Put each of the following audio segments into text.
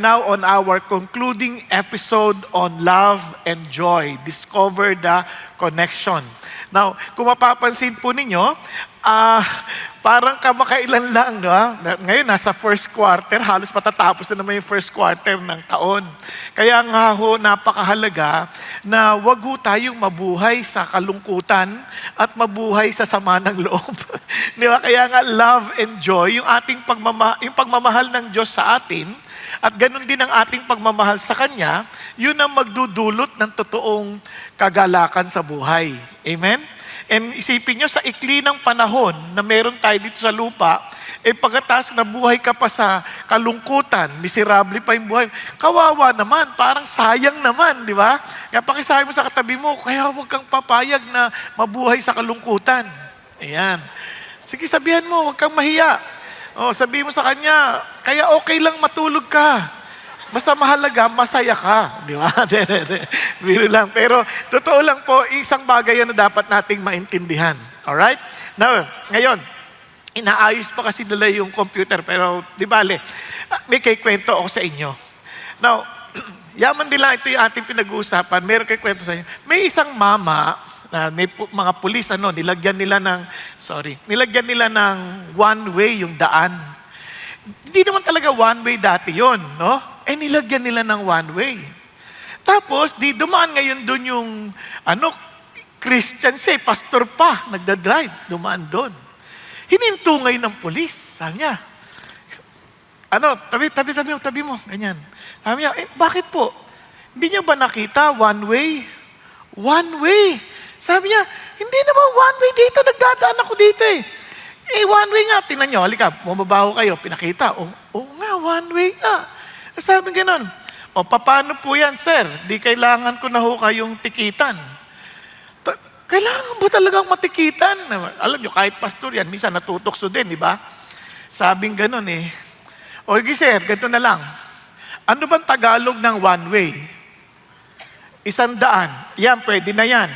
Now on our concluding episode on love and joy, discover the connection. Now, kung mapapansin po ninyo, parang kamakailan lang, no? Ngayon nasa first quarter, halos patatapos na naman yung first quarter ng taon. Kaya nga ho, napakahalaga na wag ho tayong mabuhay sa kalungkutan at mabuhay sa sama ng loob. Di ba? Kaya nga love and joy, yung ating yung pagmamahal ng Diyos sa atin, at ganun din ang ating pagmamahal sa Kanya, yun ang magdudulot ng totoong kagalakan sa buhay. Amen? And isipin nyo, sa ikli ng panahon na meron tayo dito sa lupa, pagkatapos na buhay ka pa sa kalungkutan, miserable pa yung buhay, kawawa naman, parang sayang naman, di ba? Kaya pakisabi mo sa katabi mo, kaya huwag kang papayag na mabuhay sa kalungkutan. Ayan. Sige, sabihan mo, huwag kang mahiya. Sabihin mo sa kanya, kaya okay lang matulog ka. Basta mahalaga, masaya ka. Di ba? Biro lang. Pero totoo lang po, isang bagay yan na dapat nating maintindihan. Alright? Now, ngayon, inaayos pa kasi nila yung computer. Pero di bale, may kikwento ako sa inyo. Now, yaman nila, ito yung ating pinag-uusapan. Meron kikwento sa inyo. May isang mama, may mga pulis, nilagyan nila ng one-way yung daan. Hindi naman talaga one-way dati yon, no? Nilagyan nila ng one-way. Tapos, dumaan ngayon doon yung, Christian pastor pa, nagdadrive, dumaan doon. Hininto ngayon ng pulis, sabi niya, tabi mo, ganyan. Sabi niya, bakit po? Hindi niyo ba nakita one-way? One-way. Sabi niya, hindi naman one-way dito, nagdadaan ako dito eh. One-way nga, tingnan nyo, halika, bumabaho kayo, pinakita. Nga, one-way nga. Sabi ganon, paano po yan, sir? Di kailangan ko na ho kayong tikitan. Kailangan ba talagang matikitan? Alam nyo, kahit pastor yan, minsan natutokso din, di ba? Sabing ganon eh. Okay, sir, ganito na lang. Ano bang Tagalog ng one-way? 100. Yan, pwede na yan.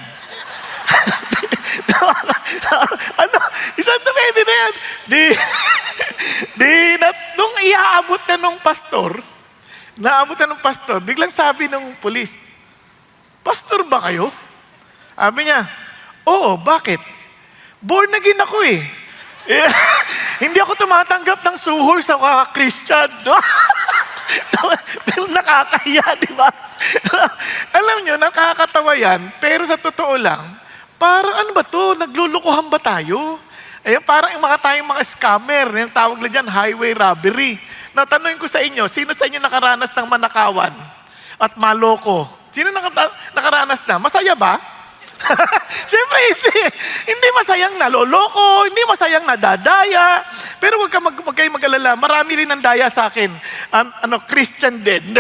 Pwede na yan. Nung iaabot na nung pastor, biglang sabi nung pulis, pastor ba kayo? Sabi niya, oo, bakit? Born again ako eh. Hindi ako tumatanggap ng suhol sa Christian. Nakakahiya, di ba? Alam nyo, nakakatawa yan, pero sa totoo lang, parang ano ba to? Naglulukuhan ba tayo? Parang yung tayong mga scammer, yung tawag na dyan, highway robbery. Natanungin ko sa inyo, sino sa inyo nakaranas ng manakawan at maloko? Sino nakaranas na? Masaya ba? Siyempre, hindi masayang naloloko, hindi masayang nadadaya. Pero huwag kayong mag-alala, marami rin ang daya sa akin. Christian din.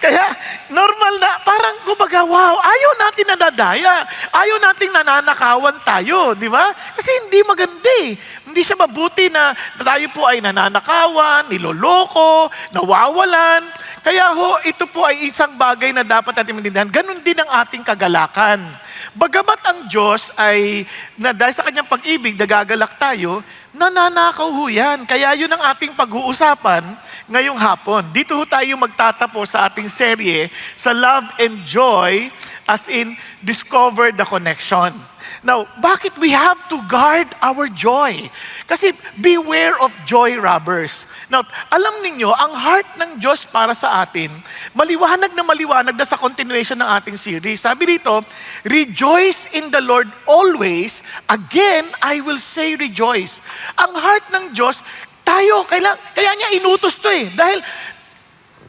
kaya normal na, parang kumbaga, wow, ayaw natin nadadaya. Ayaw nating nananakawan tayo, di ba? Kasi hindi maganda eh. Hindi siya mabuti na tayo po ay nananakawan, niloloko, nawawalan. Kaya ito po ay isang bagay na dapat natin maintindihan. Ganon din ang ating kagalakan. Bagamat ang Diyos ay, dahil sa kanyang pag-ibig, nagagalak tayo, nananakaw yan. Kaya yun ang ating pag-uusapan ngayong hapon. Dito tayo magtatapos sa ating serye sa Love and Joy, as in, Discover the Connection. Now, bakit we have to guard our joy? Kasi beware of joy robbers. Now, alam ninyo, ang heart ng Diyos para sa atin, maliwanag na sa continuation ng ating series. Sabi dito, rejoice in the Lord always. Again, I will say rejoice. Ang heart ng Diyos, kaya niya inutos to eh. Dahil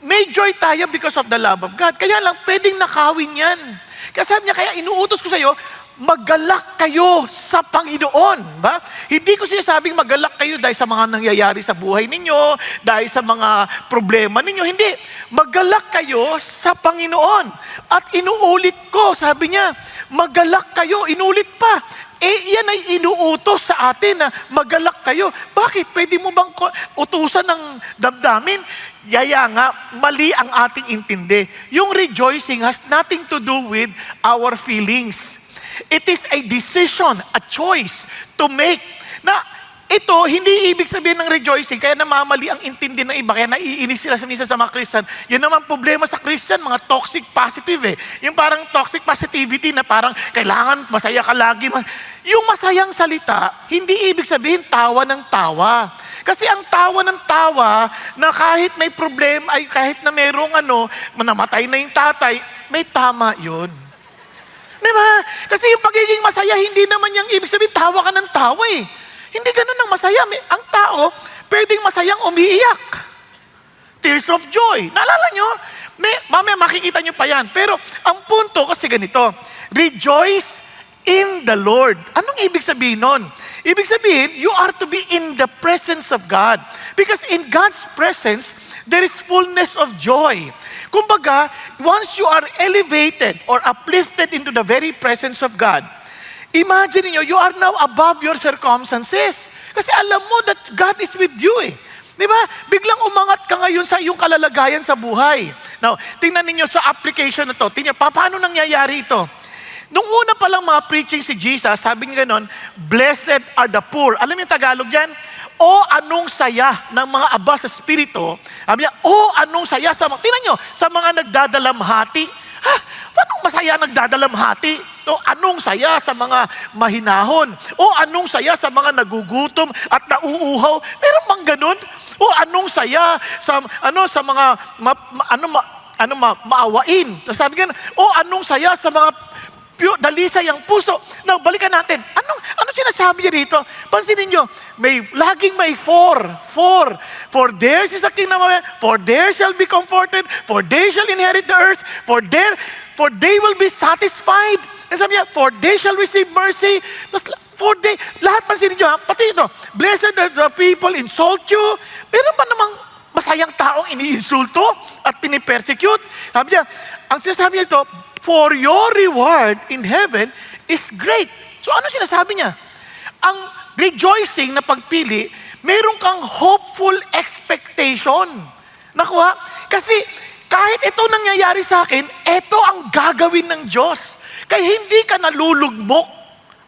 may joy tayo because of the love of God. Kaya lang, pwedeng nakawin yan. Kaya sabi niya, kaya inuutos ko sa iyo, magalak kayo sa Panginoon. Ba? Hindi ko sinasabing magalak kayo dahil sa mga nangyayari sa buhay ninyo, dahil sa mga problema ninyo. Hindi. Magalak kayo sa Panginoon. At inuulit ko, sabi niya, magalak kayo, inulit pa. Yan ay inuutos sa atin na magalak kayo. Bakit? Pwede mo bang utusan ng damdamin? Yaya nga, mali ang ating intindi. Yung rejoicing has nothing to do with our feelings. It is a decision, a choice to make na ito, hindi ibig sabihin ng rejoicing, kaya namamali ang intindi ng iba, kaya naiinis sila minsan sa mga Christian. Yun naman problema sa Christian, mga toxic positive eh. Yung parang toxic positivity na parang kailangan masaya ka lagi. Yung masayang salita, hindi ibig sabihin tawa ng tawa. Kasi ang tawa ng tawa, na kahit may problema, ay kahit na merong namatay na yung tatay, may tama yun. Diba? Kasi yung pagiging masaya, hindi naman yung ibig sabihin, tawa ka ng tawa eh. Hindi ganun ang masaya. Ang tao, pwedeng masayang umiiyak. Tears of joy. Naalala nyo? Mamaya makikita nyo pa yan. Pero ang punto kasi ganito, rejoice in the Lord. Anong ibig sabihin nun? Ibig sabihin, you are to be in the presence of God. Because in God's presence, there is fullness of joy. Kumbaga, once you are elevated or uplifted into the very presence of God, imagine niyo, you are now above your circumstances. Kasi alam mo that God is with you eh. Di ba? Biglang umangat ka ngayon sa iyong kalalagayan sa buhay. Now, tingnan ninyo sa application na to. Tingnan, paano nangyayari ito? Nung una pa lang mga preaching si Jesus, sabi niya ganon, blessed are the poor. Alam niyo yung Tagalog dyan? O anong saya ng mga aba sa spirito. Sabi niya, o anong saya sa mga, tingnan nyo, sa mga nagdadalamhati. Ha? Paano masaya nagdadalamhati? O anong saya sa mga mahinahon? O anong saya sa mga nagugutom at nauuhaw? Meron bang ganun? O anong saya sa sa mga maawain? Sabi nga, o anong saya sa mga dalisay ang puso. Now, balikan natin. Ano sinasabi niya dito? Pansinin niyo, laging may four. For theirs is the kingdom of heaven, for there shall be comforted, for they shall inherit the earth, for they will be satisfied. Sabi niya, for they shall receive mercy. Lahat pansinin niyo, pati ito, blessed are the people insult you. Meron ba namang masayang taong iniinsulto at pinipersecute? Sabi niya, ang sinasabi niya ito, for your reward in heaven is great. So ano sinasabi niya? Ang rejoicing na pagpili, meron kang hopeful expectation. Nakuha? Kasi kahit ito nangyayari sa akin, ito ang gagawin ng Diyos. Kaya hindi ka nalulugmok.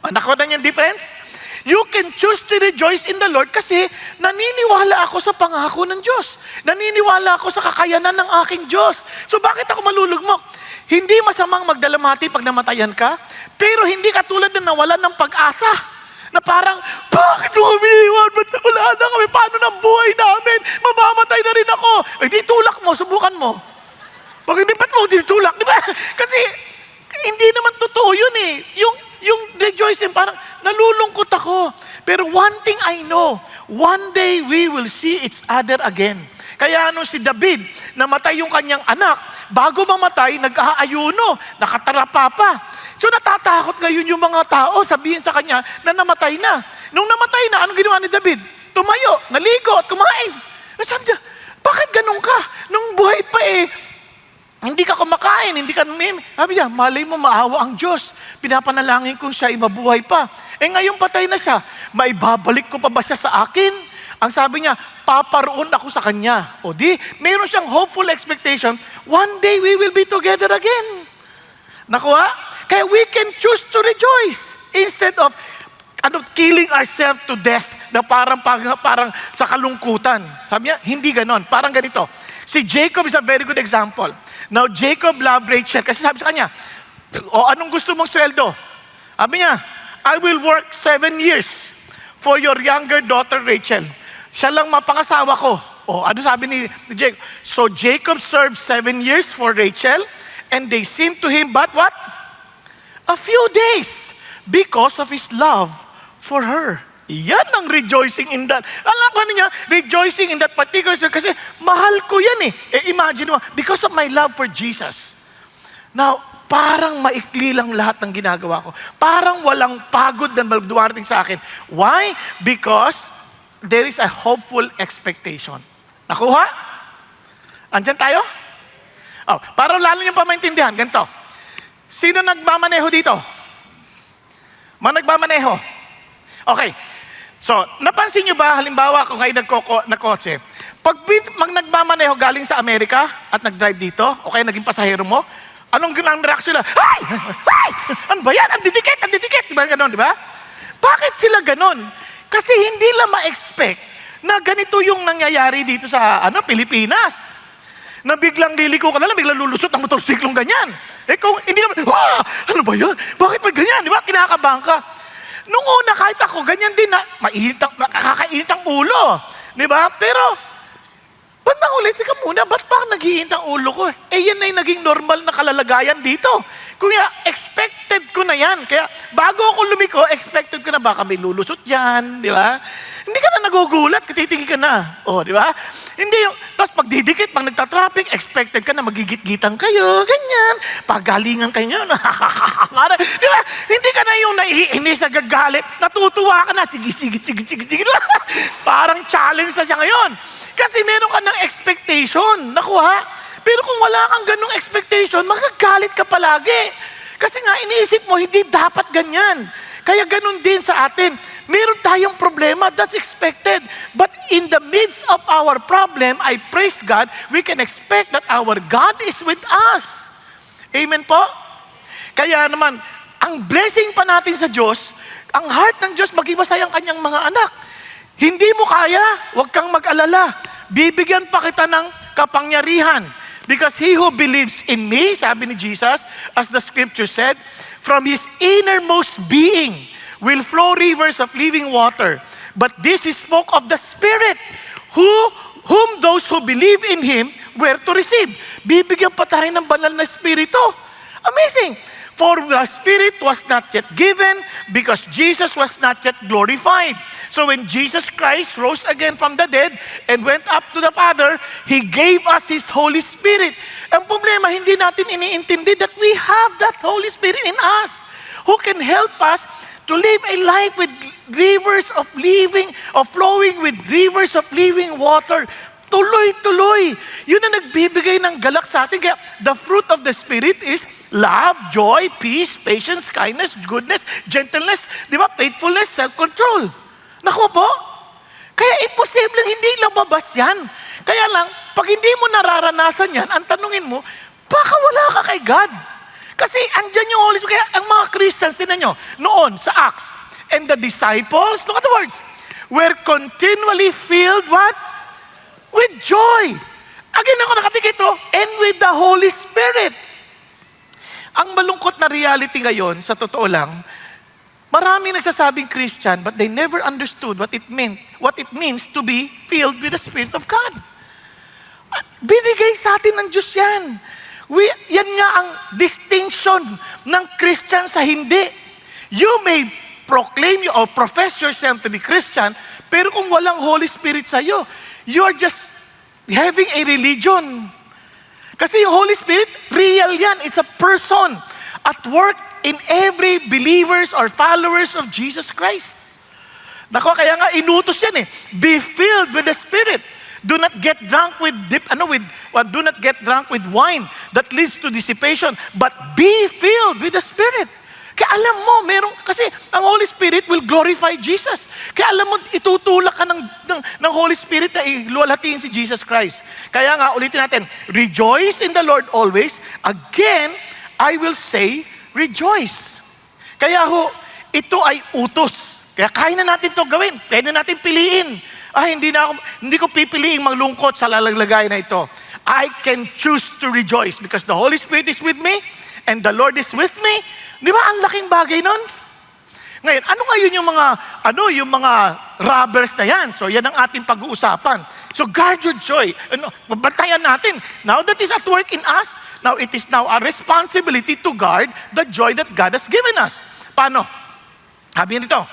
Nakuha na yung difference? You can choose to rejoice in the Lord kasi naniniwala ako sa pangako ng Diyos. Naniniwala ako sa kakayanan ng aking Diyos. So bakit ako malulugmok? Hindi masamang magdalamhati pag namatayan ka, pero hindi ka tulad na nawalan ng pag-asa. Na parang, bakit mo kami iwan? Ba't wala na kami? Paano ng buhay namin? Mamamatay na rin ako. Eh di tulak mo, subukan mo. Pag hindi ba't mo ditulak? Di ba? Kasi hindi naman totoo yun eh. Yung rejoicing, parang nalulungkot ako. Pero one thing I know, one day we will see each other again. Kaya si David, namatay yung kanyang anak, bago mamatay, nag-aayuno, nakatarapa pa. So natatakot ngayon yung mga tao, sabihin sa kanya na namatay na. Nung namatay na, anong ginawa ni David? Tumayo, naligo at kumain. Sabi niya, bakit ganun ka? Nung buhay pa hindi ka kumakain, hindi ka numim. Sabi niya, malay mo maawa ang Diyos. Pinapanalangin kong siya, mabuhay pa. Ngayon patay na siya. Maibabalik ko pa ba siya sa akin? Ang sabi niya, paparoon ako sa kanya. O di, mayroon siyang hopeful expectation, one day we will be together again. Nakuha? Kaya we can choose to rejoice instead of killing ourselves to death na parang sa kalungkutan. Sabi niya, hindi ganon. Parang ganito. Si Jacob is a very good example. Now, Jacob loved Rachel kasi sabi sa kanya, anong gusto mong sweldo? Sabi niya, I will work 7 years for your younger daughter Rachel. Siya lang mapangasawa ko. Ano sabi ni Jacob? So Jacob served 7 years for Rachel and they seemed to him but what? A few days because of his love for her. Yan ang rejoicing in that. Alam ko niya, rejoicing in that particular kasi mahal ko yan imagine mo, because of my love for Jesus. Now, parang maikli lang lahat ng ginagawa ko. Parang walang pagod na dumating sa akin. Why? Because there is a hopeful expectation. Nakuha? Andyan tayo? Para lalo niyong pa maintindihan, ganito. Sino nagmamaneho dito? Nagmamaneho? Okay. So, napansin niyo ba, halimbawa, kung kayo nagkotse, pag nagmamaneho galing sa Amerika at nag-drive dito, o kaya naging pasahero mo, anong reaction nila? Ay! Ay! Ano ba yan? Ang didikit! Di ba ganon, di ba? Bakit sila ganon? Kasi hindi lang ma-expect na ganito yung nangyayari dito sa Pilipinas. Na biglang liliko ka na lang, biglang lulusot ang motorsiklong ganyan. Eh kung hindi naman, ano ba yan? Bakit ba ganyan? Di ba? Kinakabahan ka. Nung una, kahit ako, ganyan din na, nakakainit ang ulo. Di ba? Pero, ba't ulit? Teka muna, ba't pa nag-iinit ang ulo ko? Eh, yan na yung naging normal na kalalagayan dito. Kuya, expected ko na yan. Kaya, bago ako lumiko, expected ko na baka may lulusot dyan, di ba? Hindi ka na nagugulat, titigil ka na. O, di ba? Hindi yung, tapos pagdidikit, pag nagtatraffic, expected ka na magigit-gitan kayo, ganyan. Pagalingan kayo, di ba? Hindi ka na yung naiinis, nagagalit, natutuwa ka na, sige. Parang challenge na siya ngayon. Kasi meron ka ng expectation, nakuha. Pero kung wala kang ganong expectation, magagalit ka palagi. Kasi nga iniisip mo, hindi dapat ganyan. Kaya ganun din sa atin. Meron tayong problema, that's expected. But in the midst of our problem, I praise God, we can expect that our God is with us. Amen po? Kaya naman, ang blessing pa natin sa Diyos, ang heart ng Diyos, mag-ibasay ang kanyang mga anak. Hindi mo kaya, huwag kang mag-alala. Bibigyan pa kita ng kapangyarihan. Because he who believes in me, sabi ni Jesus, as the scripture said, from his innermost being will flow rivers of living water. But this he spoke of the Spirit, whom those who believe in him were to receive. Bibigyan pa tayo ng banal na Espiritu. Amazing! For the Spirit was not yet given because Jesus was not yet glorified. So when Jesus Christ rose again from the dead and went up to the Father, He gave us His Holy Spirit. Ang problema, hindi natin iniintindi that we have that Holy Spirit in us who can help us to live a life with rivers of flowing with rivers of living water. Tuloy-tuloy. Yun ang nagbibigay ng galak sa atin. Kaya the fruit of the Spirit is love, joy, peace, patience, kindness, goodness, gentleness, di ba? Faithfulness, self-control. Naku po. Kaya imposible hindi lumabas yan. Kaya lang, pag hindi mo nararanasan yan, ang tanungin mo, baka wala ka kay God. Kasi andyan yung Holy Spirit. Kaya ang mga Christians, tinan nyo, noon sa Acts, and the disciples, look at the words, were continually filled, what? With joy. Again ako nakatikit ito, and with the Holy Spirit. Ang malungkot na reality ngayon, sa totoo lang, marami nagsasabing Christian, but they never understood what it means to be filled with the Spirit of God. Binigay sa atin ng Diyos yan. Yan nga ang distinction ng Christian sa hindi. You may proclaim or profess yourself to be Christian, pero kung walang Holy Spirit sa iyo, you are just having a religion. Kasi yung Holy Spirit, real yan. It's a person at work in every believers or followers of Jesus Christ. Nako, kaya nga inutos yan eh. Be filled with the Spirit. Do not get drunk do not get drunk with wine that leads to dissipation, but be filled with the Spirit. Kaya alam mo, kasi ang Holy Spirit will glorify Jesus. Kaya alam mo, itutulak ka ng Holy Spirit na iluwalhatiin si Jesus Christ. Kaya nga, ulitin natin, rejoice in the Lord always. Again, I will say, rejoice. Kaya ito ay utos. Kaya kaya na natin ito gawin. Pwede natin piliin. Hindi ko pipiliing maglungkot sa lalagay na ito. I can choose to rejoice because the Holy Spirit is with me and the Lord is with me. Di ba ang laking bagay nun? Ngayon, ano ngayon yung mga robbers na yan? So yan ang ating pag-uusapan. So guard your joy. Bantayan natin. Now that is at work in us, now it is now our responsibility to guard the joy that God has given us. Paano? Sabi nito,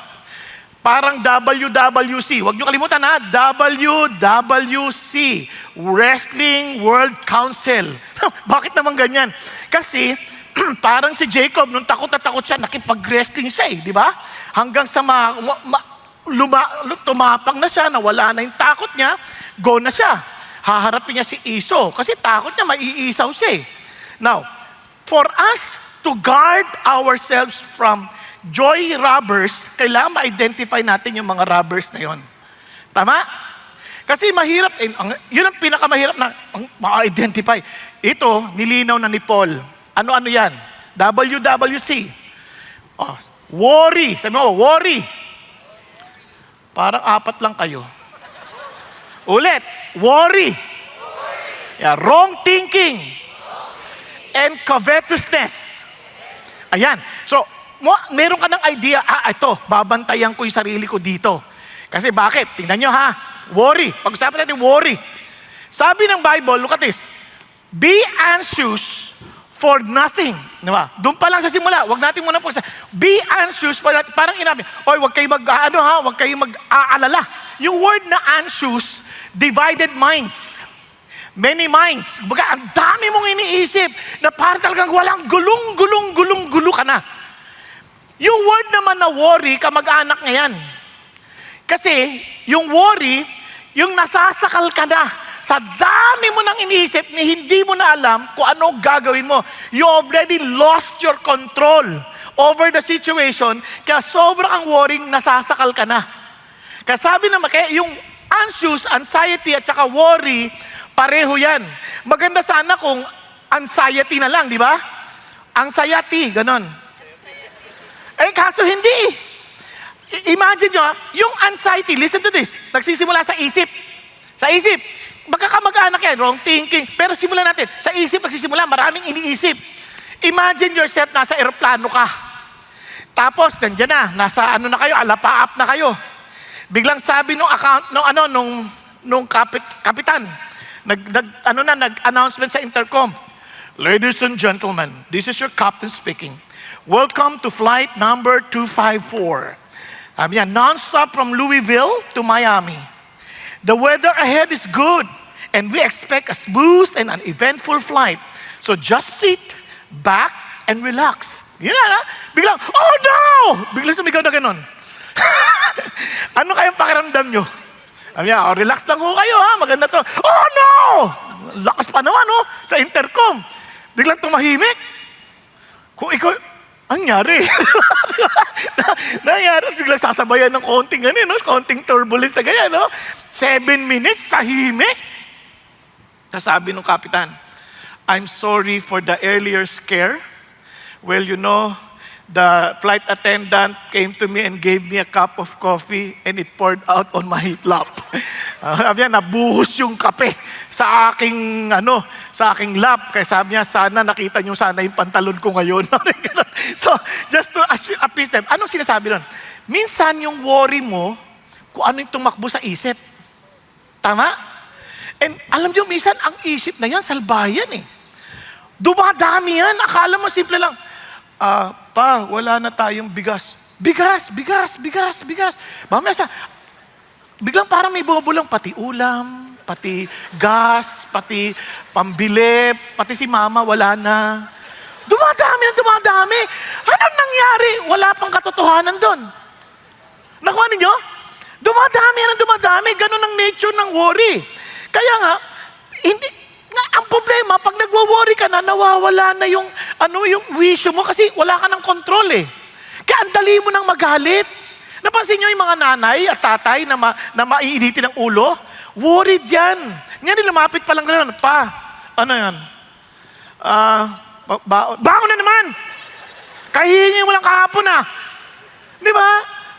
parang WWC. Huwag niyo kalimutan ha, WWC, Wrestling World Council. Bakit naman ganyan? Kasi, parang si Jacob, nung takot na takot siya, nakipag-wrestling siya di ba? Hanggang sa tumapang na siya, nawala na yung takot niya, go na siya. Haharapin niya si Esau, kasi takot niya, maiisaw siya Now, for us to guard ourselves from joy robbers, kailangan ma-identify natin yung mga robbers na yon. Tama? Kasi mahirap, yun ang pinakamahirap na ma-identify. Ito, nilinaw na ni Paul. Ano-ano yan? WWC. Worry. Sabi mo, worry. Parang apat lang kayo. Ulit, worry. Yeah, wrong thinking. And covetousness. Ayan. So, meron ka ng idea, ito, babantayan ko yung sarili ko dito. Kasi bakit? Tingnan nyo ha. Worry. Pag-usapan natin, worry. Sabi ng Bible, look at this. Be anxious for nothing. Diba? Doon pa lang sa simula, wag natin muna po be anxious for nothing. Parang inabi, wag kayo wag kayo mag-aalala. Yung word na anxious, divided minds. Many minds. Baga, ang dami mong iniisip na parang talagang walang gulong ka na. Yung word naman na worry, kamag-anak ngayon. Kasi, yung worry, yung nasasakal ka na sa dami mo nang iniisip ni hindi mo na alam kung ano gagawin mo. You already lost your control over the situation, kaya sobrang ang worrying, nasasakal ka na. Kaya sabi naman, kaya yung anxiety at saka worry, pareho yan. Maganda sana kung anxiety na lang, di ba? Anxiety, ganon. Kaso hindi. Imagine nyo, yung anxiety, listen to this, nagsisimula sa isip. Sa isip. Magkakamag-anak yan, wrong thinking. Pero simulan natin, sa isip magsisimula, maraming iniisip. Imagine yourself, nasa eroplano ka. Tapos, nandiyan na, nasa kayo, alapaap na kayo. Biglang sabi nung kapitan, nag-announcement sa intercom. Ladies and gentlemen, this is your captain speaking. Welcome to flight number 254. Sabi niya, non-stop from Louisville to Miami. The weather ahead is good, and we expect a smooth and uneventful flight. So just sit back and relax. Yun na, biglang, oh no! Biglang sumigaw na ganon. Ano kayang pakiramdam nyo? Sabi niya, relax lang ho kayo ha, maganda to. Oh no! Lakas pa naman sa intercom. Biglang tumahimik. Kung ikaw, nangyari. Nangyari, biglang sasabayan ng konting konting turbulence na ganyan, 7 minutes, tahimik. Sasabi ng kapitan, I'm sorry for the earlier scare. Well, the flight attendant came to me and gave me a cup of coffee and it poured out on my lap. Sabi niya, nabuhos yung kape sa aking lap. Kaya sabi niya, sana nakita niyo sana yung pantalon ko ngayon. So, just to appease them. Anong sinasabi nun? Minsan yung worry mo, kung ano yung tumakbo sa isip. Tama? And alam niyo, minsan ang isip na yan, salbayan Dumadami yan. Akala mo simple lang, pa, wala na tayong bigas. Bigas. Mamaya biglang parang may bubulang, pati ulam, pati gas, pati pambili, pati si mama, wala na. Dumadami. Anong nangyari? Wala pang katotohanan doon. Nakuha ninyo? Dumadami. Ganun ang nature ng worry. Kaya nga, ang problema, pag nagwo-worry ka na, nawawala na yung wisyo mo kasi wala ka ng kontrol Kaya ang dali mo nang magalit. Napansin nyo yung mga nanay at tatay na maiinitin ng ulo? Worried yan. Ngayon, lumapit pa lang gano'n. Pa, ano yan? Baon na naman! Kahihingi mo lang kahapon Di ba?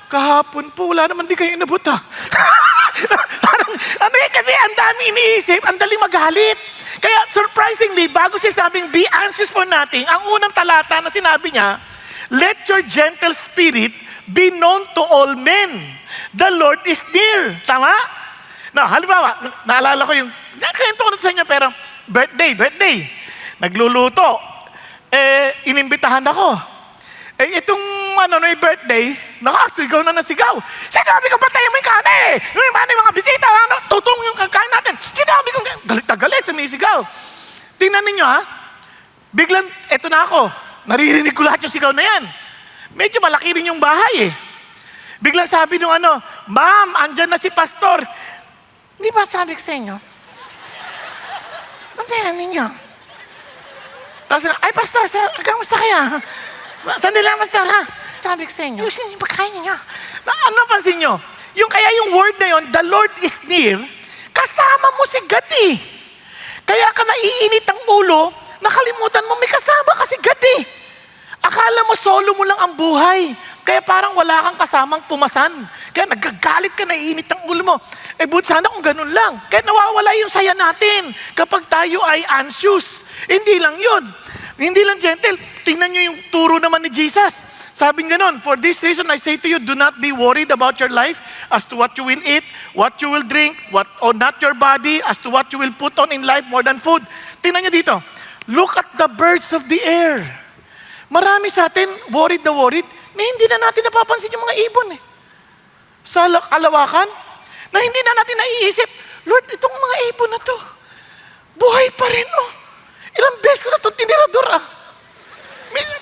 Kahapon po, wala naman di kayo inabot Parang, kasi ang dami iniisip, ang dali magalit. Kaya surprisingly, bago siya sabing be anxious for nothing, ang unang talata na sinabi niya, let your gentle spirit be known to all men. The Lord is near. Tama? No, halimbawa, naalala ko yung, nakayento ko na sa inyo, pero birthday. Nagluluto. Inimbitahan ako. Itong yung birthday, nakasigaw na nasigaw. Sinabi ko, patayin mo yung kana yung mga bisita, tutong yung kakain natin. Sinabi ko, galit na galit, sumisigaw. Tingnan ninyo biglang, eto na ako. Naririnig ko lahat yung sigaw na yan. Medyo malaki rin yung bahay Biglang sabi nung ma'am, andyan na si pastor. Hindi ba sabi ko sa inyo? Antayan ninyo. Tapos, ay pastor, kamusta kaya? Sandali lang, pastor Sabi ko sa inyo, yung pagkain niya. Ano pansin nyo? Yung word na yun, the Lord is near, kasama mo si God Kaya ka naiinit ang ulo, nakalimutan mo may kasama kasi God Akala mo solo mo lang ang buhay. Kaya parang wala kang kasamang pumasan. Kaya nagkagalit ka, naiinit ang ulo mo. Buti sana kung ganun lang. Kaya nawawala yung saya natin kapag tayo ay anxious. Hindi lang yun. Hindi lang gentle. Tingnan nyo yung turo naman ni Jesus. Sabi ganon, for this reason I say to you, do not be worried about your life as to what you will eat, what you will drink, or not your body as to what you will put on in life more than food. Tingnan nyo dito. Look at the birds of the air. Marami sa atin, worried na hindi na natin napapansin yung mga ibon sa kalawakan, na hindi na natin naiisip, Lord, itong mga ibon na to, buhay pa rin, Ilang beses ko na ito tinirador,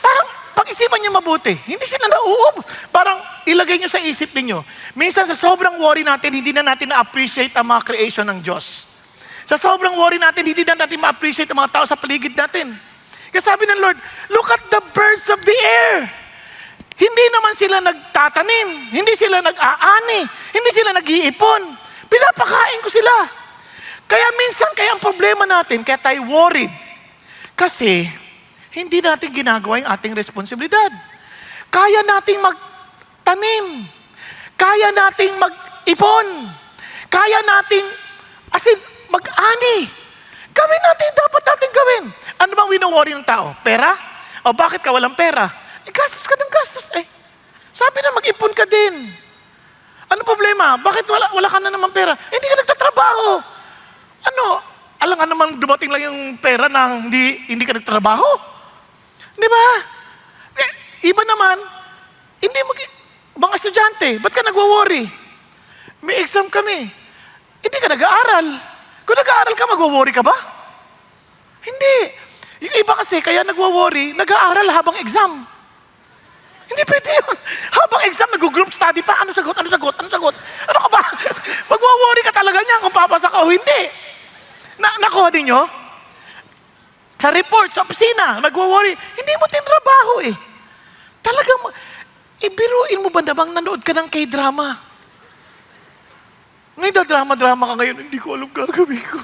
Parang, pag-isipan niyo mabuti, hindi sila nauubo. Parang, ilagay niyo sa isip niyo. Minsan, sa sobrang worry natin, hindi na natin na-appreciate ang mga creation ng Diyos. Sa sobrang worry natin, hindi na natin ma-appreciate ang mga tao sa paligid natin. Kasi sabi ng Lord, look at the birds of the air. Hindi naman sila nagtatanim, hindi sila nag-aani, hindi sila nag-iipon. Pinapakain ko sila. Kaya minsan, kaya ang problema natin, kaya tayo worried. Kasi, hindi natin ginagawa yung ating responsibilidad. Kaya nating magtanim. Kaya nating mag-ipon. Kaya nating, mag-ani. Gawin natin, dapat natin gawin. Ano bang wino-worry ng tao? Pera? O bakit ka walang pera? Gastos ka ng gastos Sabi na mag-ipon ka din. Ano problema? Bakit wala ka na naman pera? Hindi ka nagtatrabaho. Alam nga naman dumating lang yung pera na hindi ka nagtrabaho. Di ba? Iba naman, mga estudyante, ba't ka nagwo-worry? May exam kami. Hindi ka nag-aaral. Kung nag-aaral ka, magwo-worry ka ba? Hindi. Yung iba kasi, kaya nagwo-worry, nag-aaral habang exam. Hindi pwede yun. Habang exam, nag-group study pa. Ano sagot? Ano ka ba? Magwo-worry ka talaga niyan kung papasa ka o hindi. Nakuha din nyo? Sa report, sa opisina, nagwo-worry. Hindi mo tinrabaho Talagang, ibiruin mo ba namang nanood ka ng K-drama? Ngayon, drama-drama ka ngayon, hindi ko alam gagawin ko.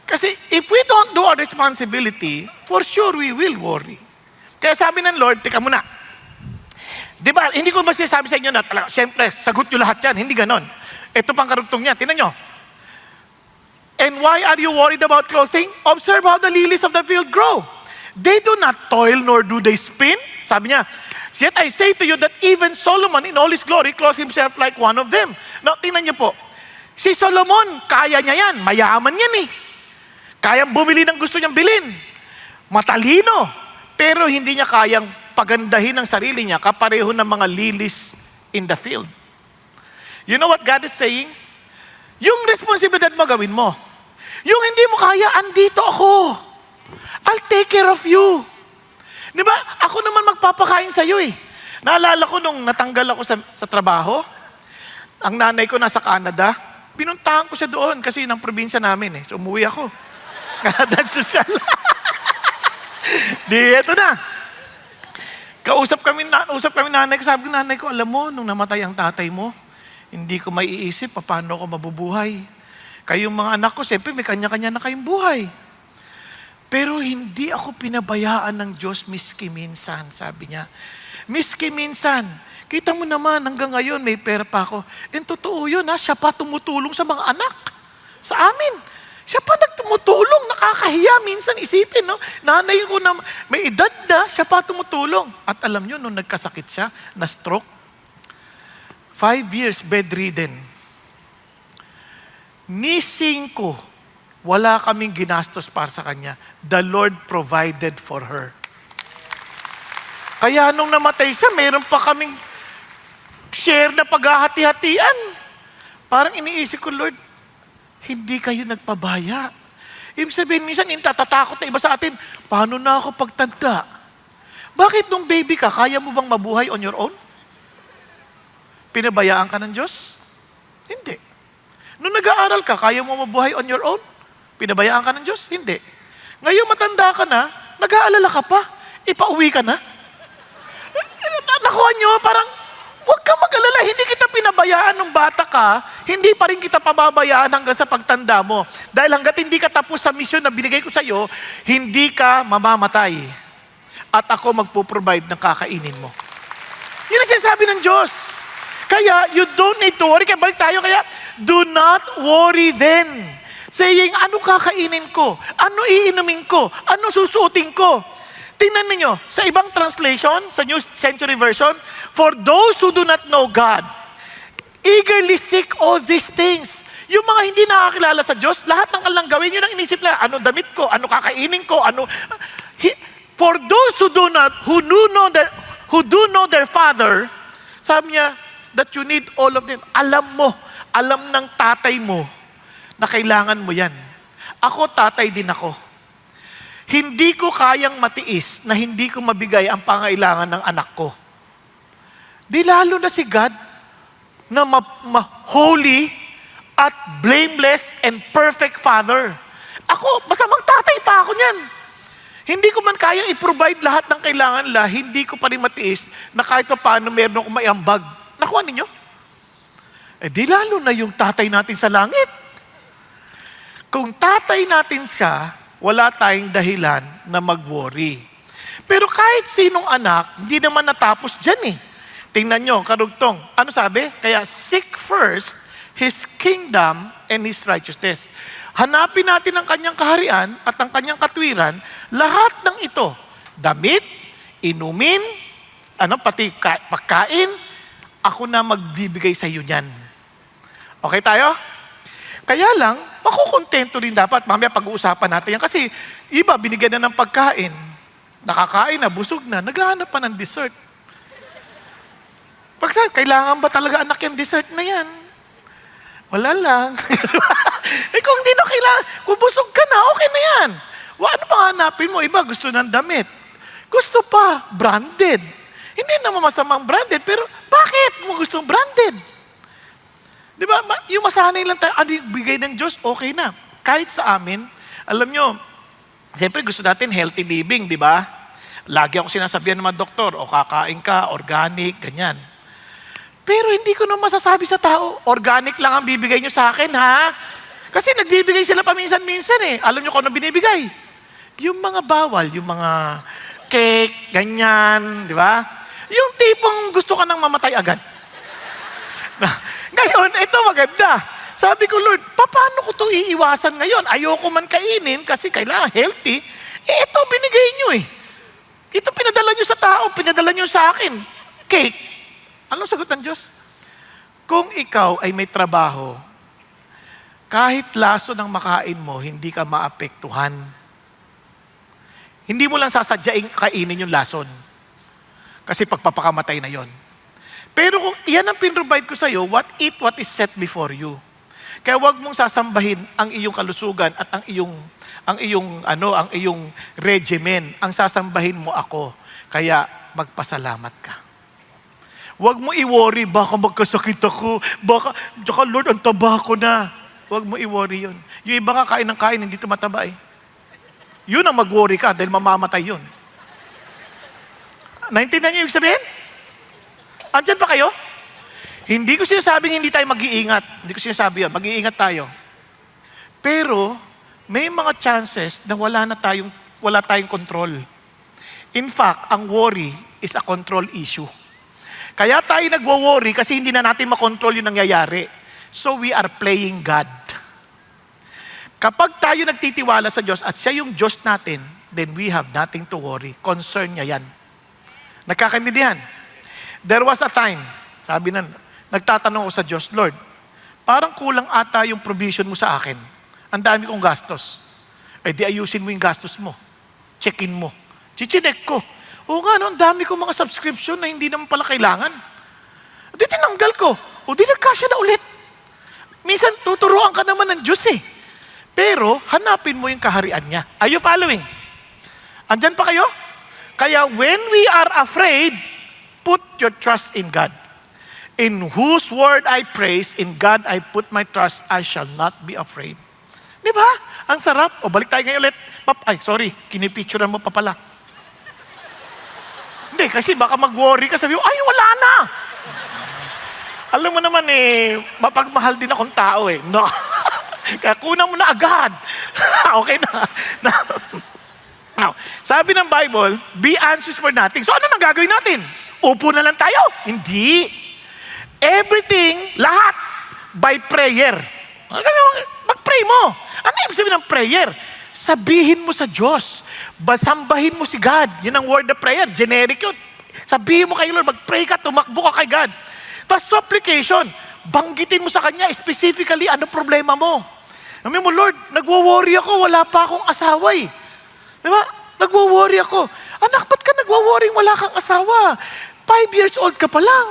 Kasi if we don't do our responsibility, for sure we will worry. Kaya sabi ng Lord, teka muna. Di ba, hindi ko ba sinasabi sa inyo na talaga, siyempre, sagot nyo lahat yan. Hindi ganon. Ito pang karugtong niya. Tingnan nyo. And why are you worried about clothing? Observe how the lilies of the field grow. They do not toil nor do they spin. Sabi niya, yet I say to you that even Solomon in all his glory clothed himself like one of them. Now, tingnan niyo po. Si Solomon, kaya niya yan. Mayaman yan Kayang bumili ng gusto niyang bilhin. Matalino. Pero hindi niya kayang pagandahin ang sarili niya kapareho ng mga lilies in the field. You know what God is saying? Yung responsibilidad mo, gawin mo. Yung hindi mo kaya, andito ako. I'll take care of you. Di ba? Ako naman magpapakain sa'yo Naalala ko nung natanggal ako sa trabaho, ang nanay ko nasa Canada, pinuntahan ko siya doon kasi yun ang probinsya namin So umuwi ako. Canada social. Eto na. Usap kami nanay ko. Sabi ko, nanay ko, alam mo, nung namatay ang tatay mo, hindi ko maiisip paano ako mabubuhay. Kayong mga anak ko, siyempre may kanya-kanya na kayong buhay. Pero hindi ako pinabayaan ng Diyos miski minsan, sabi niya. Miski minsan. Kita mo naman, hanggang ngayon may pera pa ako. Totoo yun siya pa tumutulong sa mga anak. Sa amin. Siya pa nagtumutulong, nakakahiya minsan isipin, Nanay ko na may edad na, siya pa tumutulong. At alam nyo, nung nagkasakit siya, na stroke, 5 years bedridden. Ni 5, wala kaming ginastos para sa kanya. The Lord provided for her. Kaya nung namatay siya, mayroon pa kaming share na paghahati-hatian. Parang iniisip ko, Lord, hindi kayo nagpabaya. Ibig sabihin, minsan tatatakot na iba sa atin, paano na ako pagtanda? Bakit nung baby ka, kaya mo bang mabuhay on your own? Pinabayaan ka ng Diyos? Hindi. Nung nag-aaral ka, kaya mo mabuhay on your own? Pinabayaan ka ng Diyos? Hindi. Ngayon matanda ka na, nag-aalala ka pa, ipauwi ka na? Nakuha nyo, parang, huwag ka mag-alala, hindi kita pinabayaan nung bata ka, hindi pa rin kita pababayaan hanggang sa pagtanda mo. Dahil hanggat hindi ka tapos sa misyon na binigay ko sa iyo, hindi ka mamamatay. At ako magpo-provide ng kakainin mo. Yun ang sinasabi ng Diyos. Kaya, you don't need to worry. Kaya balik tayo, kaya, do not worry then. Saying, ano kakainin ko? Ano iinumin ko? Ano susuotin ko? Tingnan ninyo, sa ibang translation, sa New Century Version, for those who do not know God, eagerly seek all these things. Yung mga hindi nakakilala sa Diyos, lahat ng kanilang gawin, yun ang inisip nila. Ano damit ko? Ano kakainin ko? For those who do know their Father, sabi niya, that you need all of them. Alam ng tatay mo na kailangan mo yan. Ako, tatay din ako. Hindi ko kayang matiis na hindi ko mabigay ang pangailangan ng anak ko. Di lalo na si God na holy at blameless and perfect Father. Ako, basta magtatay pa ako niyan. Hindi ko man kayang i-provide lahat ng kailangan nila, hindi ko pa rin matiis na kahit pa paano meron akong maiambag. Nakuha ninyo? Di lalo na yung tatay natin sa langit. Kung tatay natin siya, wala tayong dahilan na mag-worry. Pero kahit sinong anak, hindi naman natapos dyan eh. Tingnan nyo, karugtong. Ano sabi? Kaya seek first His kingdom and His righteousness. Hanapin natin ang kanyang kaharian at ang kanyang katwiran, lahat ng ito, damit, inumin, pati pagkain, ako na magbibigay sa iyo niyan. Okay tayo? Kaya lang, makukontento rin dapat. Mamaya pag-uusapan natin yan. Kasi iba, binigyan na ng pagkain. Nakakain na, busog na, naghahanap pa ng dessert. Kailangan ba talaga anak yung dessert na yan? Wala lang. Kung hindi na kailangan, kung busog ka na, okay na yan. Ano pa hanapin mo? Iba gusto ng damit. Gusto pa, branded. Hindi naman masamang branded, pero bakit mo gustong branded? Di ba? Yung masanay lang tayo, ano yung bigay ng Diyos, okay na. Kahit sa amin, alam nyo, siyempre gusto natin healthy living, di ba? Lagi ako sinasabihan ng mga doktor, o kakain ka, organic, ganyan. Pero hindi ko naman masasabi sa tao, organic lang ang bibigay nyo sa akin, ha? Kasi nagbibigay sila paminsan-minsan eh. Alam nyo kung ano binibigay? Yung mga bawal, yung mga cake, ganyan, di ba? Yung tipong gusto ka nang mamatay agad. Ngayon, ito maganda. Sabi ko, Lord, paano ko ito iiwasan ngayon? Ayoko man kainin kasi kailangan healthy. Ito binigay nyo eh. Ito pinadala nyo sa tao, pinadala nyo sa akin. Cake. Anong sagot ng Diyos? Kung ikaw ay may trabaho, kahit laso ng makain mo, hindi ka maapektuhan. Hindi mo lang sasadyain kainin yung lason. Kasi pagpapakamatay na yon. Pero kung iyan ang pinrovide ko sa iyo, eat what is set before you. Kaya wag mong sasambahin ang iyong kalusugan at ang iyong regimen. Ang sasambahin mo ako. Kaya magpasalamat ka. Wag mo i-worry, baka magkasakit ako. Tsaka Lord, ang taba ko na. Wag mo i-worry yun. Yung iba nga kain ng kain, hindi tumataba eh. Yun ang mag-worry ka dahil mamamatay yun. Naintindihan niyo ibig sabihin? Andyan pa kayo? Hindi ko sinasabing hindi tayo mag-iingat. Hindi ko sinasabi yun. Mag-iingat tayo. Pero, may mga chances na wala tayong control. In fact, ang worry is a control issue. Kaya tayo nagwo-worry kasi hindi na natin makontrol yung nangyayari. So we are playing God. Kapag tayo nagtitiwala sa Diyos at siya yung Diyos natin, then we have nothing to worry. Concern niya yan. Nagkakaintindihan? There was a time, sabi nagtatanong ko sa Diyos, Lord, parang kulang ata yung provision mo sa akin. Ang dami kong gastos. Di ayusin mo yung gastos mo. Check-in mo. Chichinek ko. Oo nga, ang dami kong mga subscription na hindi naman pala kailangan. Di tinanggal ko. Di nagkasya na ulit. Minsan, tuturuan ka naman ng Diyos eh. Pero, hanapin mo yung kaharian niya. Are you following? Andyan pa kayo? Kaya when we are afraid, put your trust in God. In whose word I praise, in God I put my trust, I shall not be afraid. Di ba? Ang sarap. Balik tayo ngayon ulit. Kinipicturean mo pa pala. Hindi, kasi baka mag-worry ka, sabi mo, wala na. Alam mo naman mapagmahal din akong tao eh. No. Kaya kunan mo na agad. Okay na. Now, sabi ng Bible, be anxious for nothing. So ano nang gagawin natin? Upo na lang tayo. Hindi. Everything, lahat, by prayer. Sabi mo, mag-pray mo. Ano ibig sabihin ng prayer? Sabihin mo sa Diyos. Basambahin mo si God. Yun ang word of prayer. Generic yun. Sabihin mo kay Lord, mag-pray ka, tumakbo ka kay God. Tapos supplication. Banggitin mo sa Kanya, specifically, ano problema mo. Sabi mo, Lord, nagwo-worry ako, wala pa akong asawa eh. Di ba? Nagwo-worry ako. Anak, ba't ka nagwo-worry, wala kang asawa? 5 years old ka pa lang.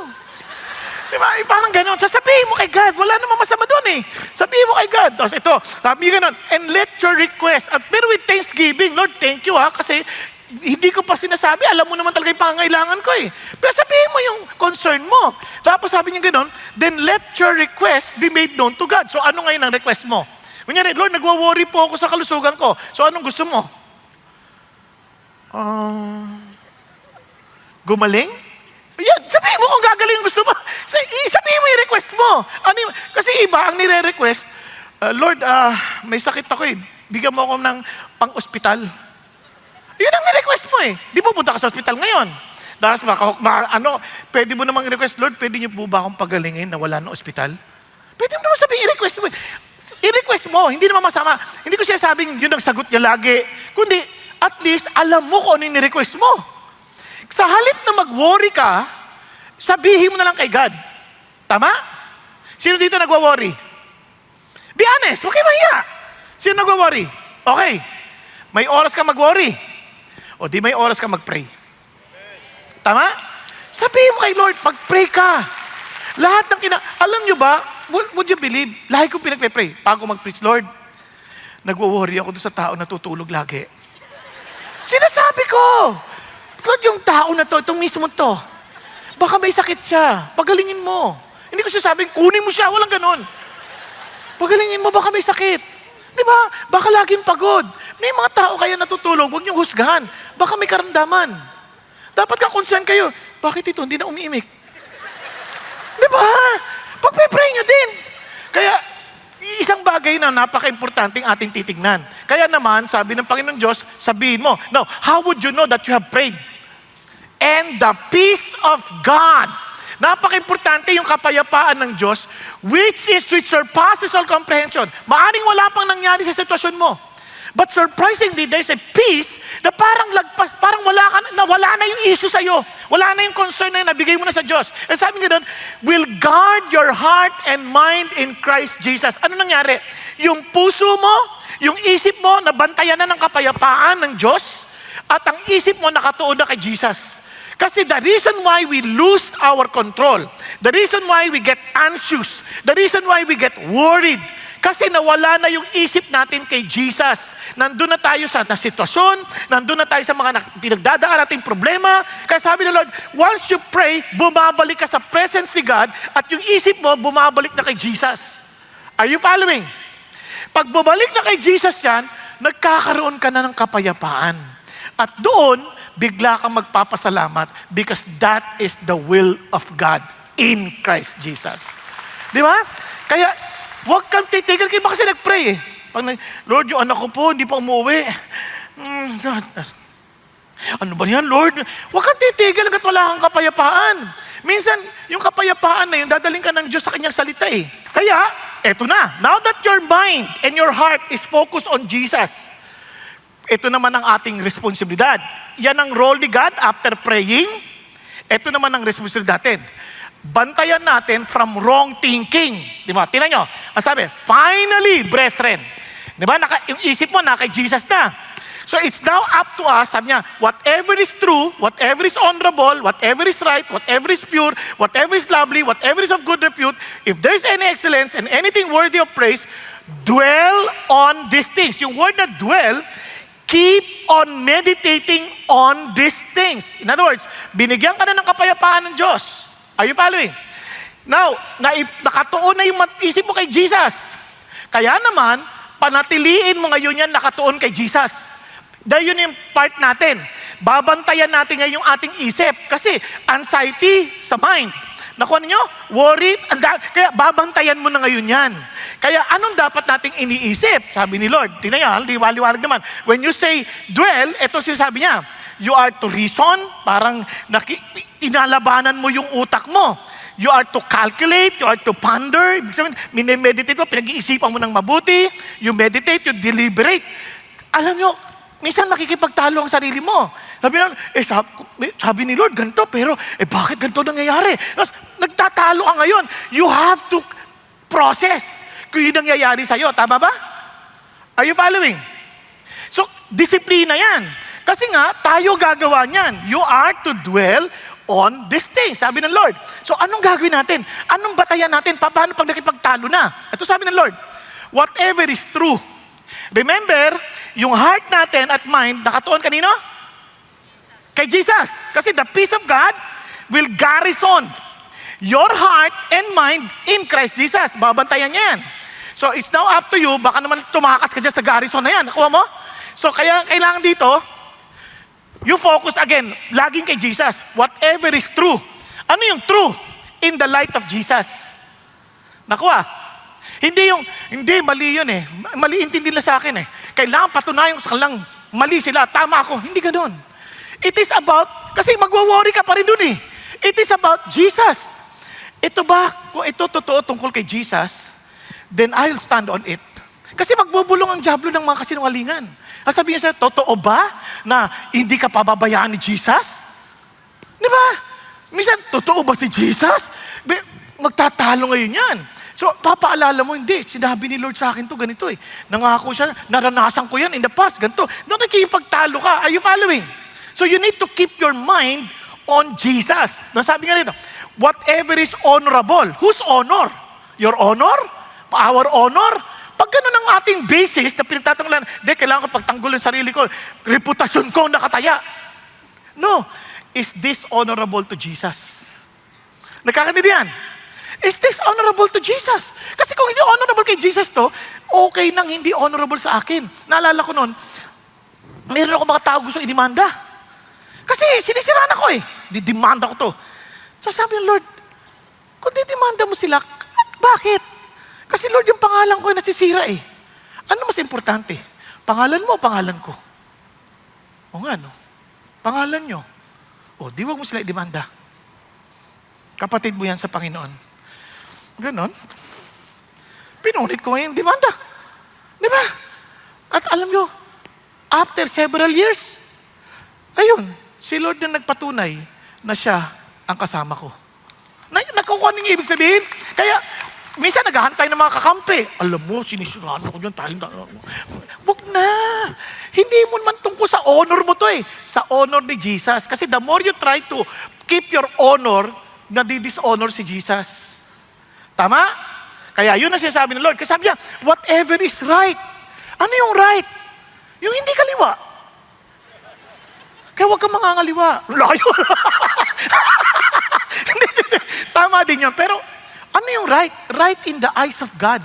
Diba? Parang gano'n. Sasabihin mo kay God. Wala namang masama doon eh. Sabihin mo kay God. Tapos ito, sabi gano'n, and let your request, pero with thanksgiving, Lord, thank you ha, kasi hindi ko pa sinasabi, alam mo naman talaga yung pangangailangan ko eh. Pero sabihin mo yung concern mo. Tapos sabi niya gano'n, then let your request be made known to God. So ano ngayon ang request mo? Kunyari, Lord, nagwo-worry po ako sa kalusugan ko. So anong gusto mo? Gumaling? Yan, sabihin mo kung gagaling gusto mo. Sabihin mo yung request mo. Kasi iba, ang nire-request, Lord, may sakit ako eh. Bigyan mo ako ng pang-ospital. Yun ang request mo eh. Di pupunta ka sa ospital ngayon. Tapos pwede mo namang request, Lord, pwede niyo po ba akong pagalingin na wala na ospital? Pwede mo naman sabihin, i-request mo. I-request mo, hindi naman masama. Hindi ko siya sabing yun ang sagot niya lagi. Kundi, at least, alam mo kung ano yung ni-request mo. Sa halip na mag-worry ka, sabihin mo na lang kay God. Tama? Sino dito nagwa-worry? Be honest, huwag kayo mahiya. Sino nagwa-worry? Okay. May oras ka mag-worry. O di may oras ka mag-pray. Tama? Sabihin mo kay Lord, mag-pray ka. Lahat ng alam nyo ba, would you believe, lahat kong pinagpe-pray, bago mag-preach, Lord, nagwa-worry ako doon sa tao na tutulog lagi. Sinasabi ko, Lord, yung tao na to, itong mismo to, baka may sakit siya, pagalingin mo. Hindi ko sasabing, kunin mo siya, walang ganon. Pagalingin mo, baka may sakit. Di ba? Baka laging pagod. May mga tao kaya natutulog, huwag niyong husgahan. Baka may karamdaman. Dapat ka concern kayo, bakit ito hindi na umiimik? Di ba? Pagpe-pray nyo din. Kaya, isang bagay na napaka-importanting ating titignan. Kaya naman, sabi ng Panginoon Diyos, sabihin mo. Now, how would you know that you have prayed? And the peace of God. Napaka-importante yung kapayapaan ng Diyos, which surpasses all comprehension. Maaring wala pang nangyari sa sitwasyon mo. But surprisingly, there's a peace na parang wala na yung issue sa'yo. Wala na yung concern na yun, nabigay mo na sa Diyos. And sabi nga doon, will guard your heart and mind in Christ Jesus. Ano nangyari? Yung puso mo, yung isip mo, nabantayan na ng kapayapaan ng Diyos, at ang isip mo nakatuon na kay Jesus. Kasi the reason why we lose our control, the reason why we get anxious, the reason why we get worried, kasi nawala na yung isip natin kay Jesus. Nandun na tayo sa sitwasyon, nandun na tayo sa mga pinagdadaan nating problema. Kaya sabi ng Lord, once you pray, bumabalik ka sa presence ni God at yung isip mo, bumabalik na kay Jesus. Are you following? Pag bumalik na kay Jesus yan, nagkakaroon ka na ng kapayapaan. At doon, bigla kang magpapasalamat because that is the will of God in Christ Jesus. Di ba? Kaya, huwag kang titigil. Kaya ba kasi nag-pray eh. Lord, yung anak ko po, hindi pa umuwi. Ano ba yan, Lord? Huwag kang titigil hanggat wala kang kapayapaan. Minsan, yung kapayapaan na yun, dadaling ka ng Diyos sa kanyang salita eh. Kaya, eto na. Now that your mind and your heart is focused on Jesus, ito naman ang ating responsibilidad. Yan ang role ni God after praying. Ito naman ang responsibilidad natin. Bantayan natin from wrong thinking. Di ba? Tingnan nyo. Ang sabi, finally, brethren. Di ba? Yung isip mo na kay Jesus na. So it's now up to us, sabi niya, whatever is true, whatever is honorable, whatever is right, whatever is pure, whatever is lovely, whatever is of good repute, if there's any excellence and anything worthy of praise, dwell on these things. Yung word na dwell, keep on meditating on these things. In other words, binigyan ka na ng kapayapaan ng Diyos. Are you following? Now, nakatuon na yung isip mo kay Jesus. Kaya naman, panatiliin mo ngayon yan nakatuon kay Jesus. Dahil yun yung part natin. Babantayan natin ngayon yung ating isip. Kasi anxiety sa mind. Nakuha ninyo? Worried. Kaya babantayan mo na ngayon yan. Kaya anong dapat nating iniisip? Sabi ni Lord. Tingnan nyo, di waliwalag naman. When you say dwell, ito sinasabi niya. You are to reason, parang tinalabanan mo yung utak mo. You are to calculate, you are to ponder. Ibig sabihin, minemeditate mo, pinag-iisipan mo ng mabuti. You meditate, you deliberate. Alam nyo, minsan makikipagtalo ang sarili mo. Sabi ni Lord, ganito, pero bakit ganito nangyayari? Tapos, nagtatalo ka ngayon. You have to process kung yun nangyayari sa'yo. Tama ba? Are you following? So, disiplina yan. Kasi nga, tayo gagawa niyan. You are to dwell on this thing, sabi ng Lord. So, anong gagawin natin? Anong batayan natin? Paano pag nakipagtalo na? Ito sabi ng Lord, whatever is true. Remember, yung heart natin at mind, nakatuon kanino? Kay Jesus. Kasi the peace of God will garrison your heart and mind in Christ Jesus. Babantayan niya yan. So, it's now up to you. Baka naman tumakas ka dyan sa garrison na yan. Nakuha mo? So, kaya kailangan dito, you focus again, laging kay Jesus. Whatever is true. Ano yung true? In the light of Jesus. Nakuha? Hindi, mali yun eh. Mali intindi nila sa akin eh. Kailangan patunayan ko sa kanilang mali sila, tama ako. Hindi ganoon. It is about, kasi magwo-worry ka pa rin dun eh. It is about Jesus. Ito ba, kung ito totoo tungkol kay Jesus, then I'll stand on it. Kasi magbubulong ang diablo ng mga kasinungalingan. Sabihin niya, totoo ba na hindi ka pababayaan ni Jesus? Di ba? Minsan, totoo ba si Jesus? Magtatalo ngayon yan. So, papaalala mo, hindi. Sinabi ni Lord sa akin to ganito eh. Nangako siya, naranasan ko yan in the past, ganito. Doon nakikipagtalo ka. Are you following? So, you need to keep your mind on Jesus. Nasabi nga rito, whatever is honorable. Whose honor? Your honor? Our honor? Pag ganun ang ating basis na pinagtatanggalan, kailangan ko pagtanggol ang sarili ko, reputasyon ko nakataya. No. Is this honorable to Jesus? Nagkakaintindihan? Is this honorable to Jesus? Kasi kung hindi honorable kay Jesus to, okay nang hindi honorable sa akin. Naalala ko noon, mayroon ako mga tao gusto idemanda. Kasi sinisiraan ako eh. Didemanda ko to. So sabi ng Lord, kung didemanda mo sila, bakit? Kasi Lord, yung pangalan ko ay nasisira eh. Ano mas importante? Pangalan mo o pangalan ko? O nga no? Pangalan nyo. O, di wag mo sila idemanda. Kapatid mo yan sa Panginoon. Ganon. Pinunit ko ngayon demanda. Di ba? At alam nyo, after several years, ayun, si Lord na nagpatunay na siya ang kasama ko. Nakukuha niyo ibig sabihin? Kaya, minsan naghahantay ng mga kakampi. Alam mo, sinisiraan ako dyan, Wag na. Hindi mo naman tungkol sa honor mo to eh. Sa honor ni Jesus. Kasi the more you try to keep your honor, nadidishonor si Jesus. Tama? Kaya yun ang sinasabi ng Lord. Kasi sabi niya, whatever is right. Ano yung right? Yung hindi kaliwa. Kaya huwag kang mangangaliwa. Layo. Tama din yun. Pero, ano yung right? Right in the eyes of God.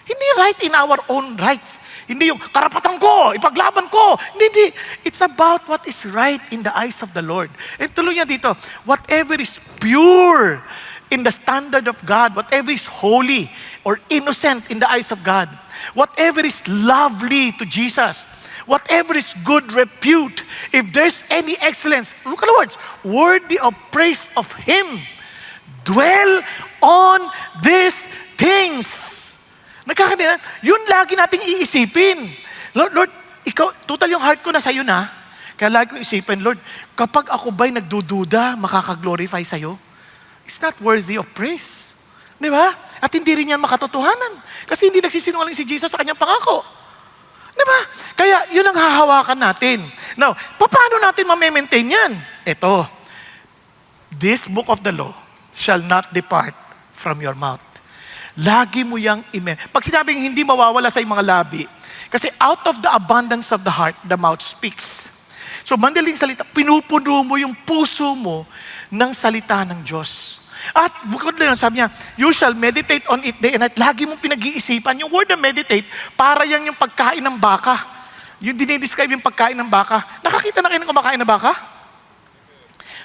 Hindi right in our own rights. Hindi yung karapatan ko, ipaglaban ko. Hindi. It's about what is right in the eyes of the Lord. And tuloy niya dito, whatever is pure in the standard of God, whatever is holy or innocent in the eyes of God, whatever is lovely to Jesus, whatever is good repute, if there's any excellence, look at the words, worthy of praise of Him, dwell on these things. Nagkakaintindihan? Yun lagi nating iisipin. Lord, ikaw, total yung heart ko na sa'yo na. Kaya lagi kong isipin, Lord, kapag ako ba'y nagdududa, makaka-glorify sa'yo, it's not worthy of praise. Di ba? At hindi rin yan makatotohanan. Kasi hindi nagsisinungaling si Jesus sa kanyang pangako. Di ba? Kaya yun ang hahawakan natin. Now, paano natin ma-maintain yan? Ito, this book of the law shall not depart from your mouth. Lagi mo yang pag sinabing hindi mawawala sa iyong mga labi, kasi out of the abundance of the heart, the mouth speaks. So, mandaling salita, pinupuno mo yung puso mo ng salita ng Diyos. At bukod lang, sabi niya, you shall meditate on it day and night. Lagi mong pinag-iisipan. Yung word na meditate, para yan yung pagkain ng baka. Yung dinidescribe yung pagkain ng baka. Nakakita na kayo ng kumakain ng baka?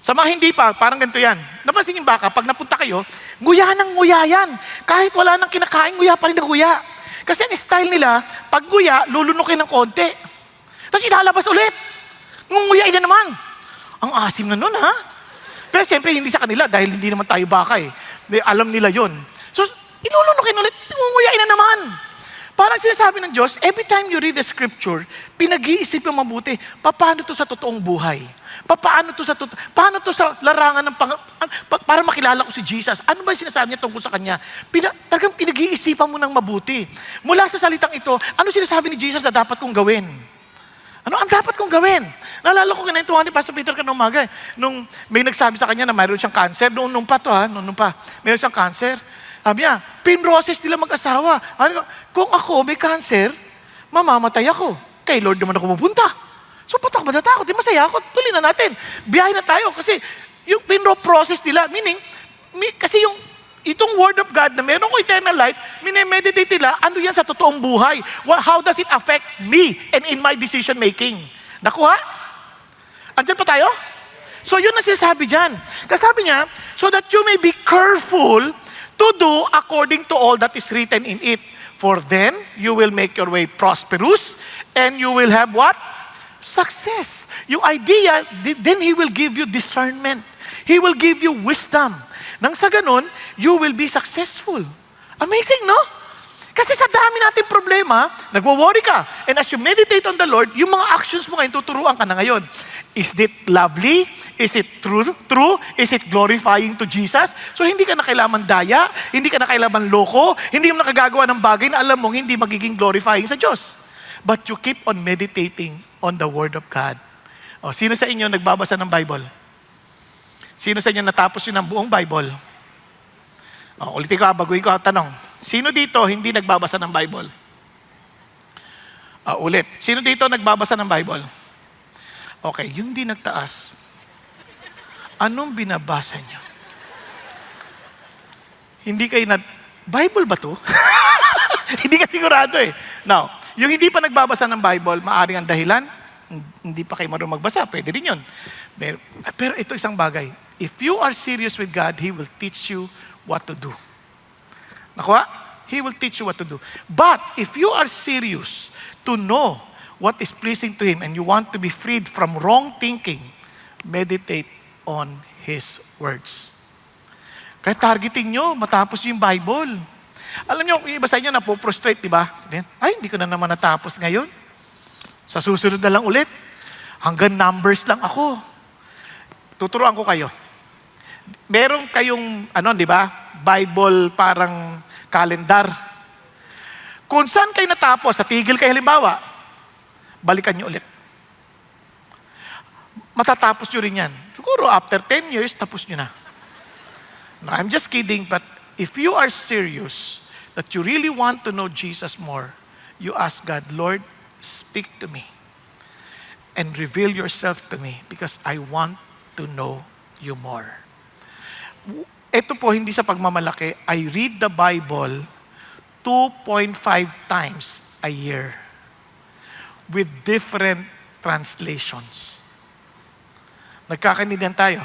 Sa mga hindi pa, parang ganito yan. Napansin yung baka, pag napunta kayo, nguya ng nguya yan. Kahit wala nang kinakain, nguya pa rin na nguya. Kasi ang style nila, pag nguya, lulunukin ng konti. Tapos ilalabas ulit. Ngunguyain na naman. Ang asim na nun, ha? Pero siyempre, hindi sa kanila dahil hindi naman tayo baka eh. Alam nila yon. So, ilulunukin ulit, ngunguyain na naman. Parang sinasabi ng Diyos, every time you read the scripture, pinag-iisip yung mabuti, paano to sa totoong buhay? Paano to sa larangan ng para makilala ko si Jesus? Ano ba yung sinasabi niya tungkol sa Kanya? Talagang pinag-iisipan mo ng mabuti. Mula sa salitang ito, ano sinasabi ni Jesus na dapat kong gawin? Ano ang dapat kong gawin? Naalala ko ganito ni Pastor Peter kanong umaga. Nung may nagsabi sa kanya na mayroon siyang cancer, noon pa, mayroon siyang cancer. Sabi niya, pinroses nila mag-asawa. Kung ako may cancer, mamamatay ako. Kay Lord naman ako pupunta. So, patak ba natakot? Di masaya ako. Tuloy na natin. Biyahe na tayo. Kasi yung pinro-process nila, meaning, kasi yung itong word of God na meron ko eternal life, minemeditate nila, ano yan sa totoong buhay? How does it affect me and in my decision making? Nakuha? Andyan pa tayo? So, yun ang sinasabi dyan. Kasi sabi niya, so that you may be careful to do according to all that is written in it. For then, you will make your way prosperous and you will have what? Success. Yung idea, then He will give you discernment. He will give you wisdom. Nang sa ganun, you will be successful. Amazing, no? Kasi sa dami nating problema, nagwo-worry ka. And as you meditate on the Lord, yung mga actions mo ngayon, tuturuan ka na ngayon. Is it lovely? Is it true? Is it glorifying to Jesus? So hindi ka na kailangan daya, hindi ka na kailangan loko, hindi mo nakagagawa ng bagay na alam mong hindi magiging glorifying sa Diyos. But you keep on meditating on the Word of God. O, sino sa inyo nagbabasa ng Bible? Sino sa inyo natapos yun ang buong Bible? O, ulitin ko, baguhin ko ang tanong. Sino dito hindi nagbabasa ng Bible? Ulit. Sino dito nagbabasa ng Bible? Okay, yung di nagtaas, anong binabasa niyo? Hindi kayo Bible ba to? Hindi ka sigurado eh. Now, yung hindi pa nagbabasa ng Bible, maaaring ang dahilan, hindi pa kayo marunong magbasa, pwede rin yun. Pero ito isang bagay. If you are serious with God, He will teach you what to do. Nakuha? He will teach you what to do. But if you are serious to know what is pleasing to Him and you want to be freed from wrong thinking, meditate on His words. Kaya targeting nyo, matapos yung Bible. Alam nyo, yung iba sa inyo napoprostrate, di ba? Ay, hindi ko na naman natapos ngayon. Sa susunod na lang ulit. Hanggang numbers lang ako. Tuturuan ko kayo. Meron kayong, di ba? Bible parang kalendar. Kung saan kayo natapos, natigil kayo halimbawa, balikan nyo ulit. Matatapos nyo rin yan. Siguro after 10 years, tapos nyo na. No, I'm just kidding, but if you are serious that you really want to know Jesus more, you ask God, Lord, speak to me and reveal yourself to me because I want to know you more. Ito po, hindi sa pagmamalaki, I read the Bible 2.5 times a year with different translations. Nagkakaintindihan tayo.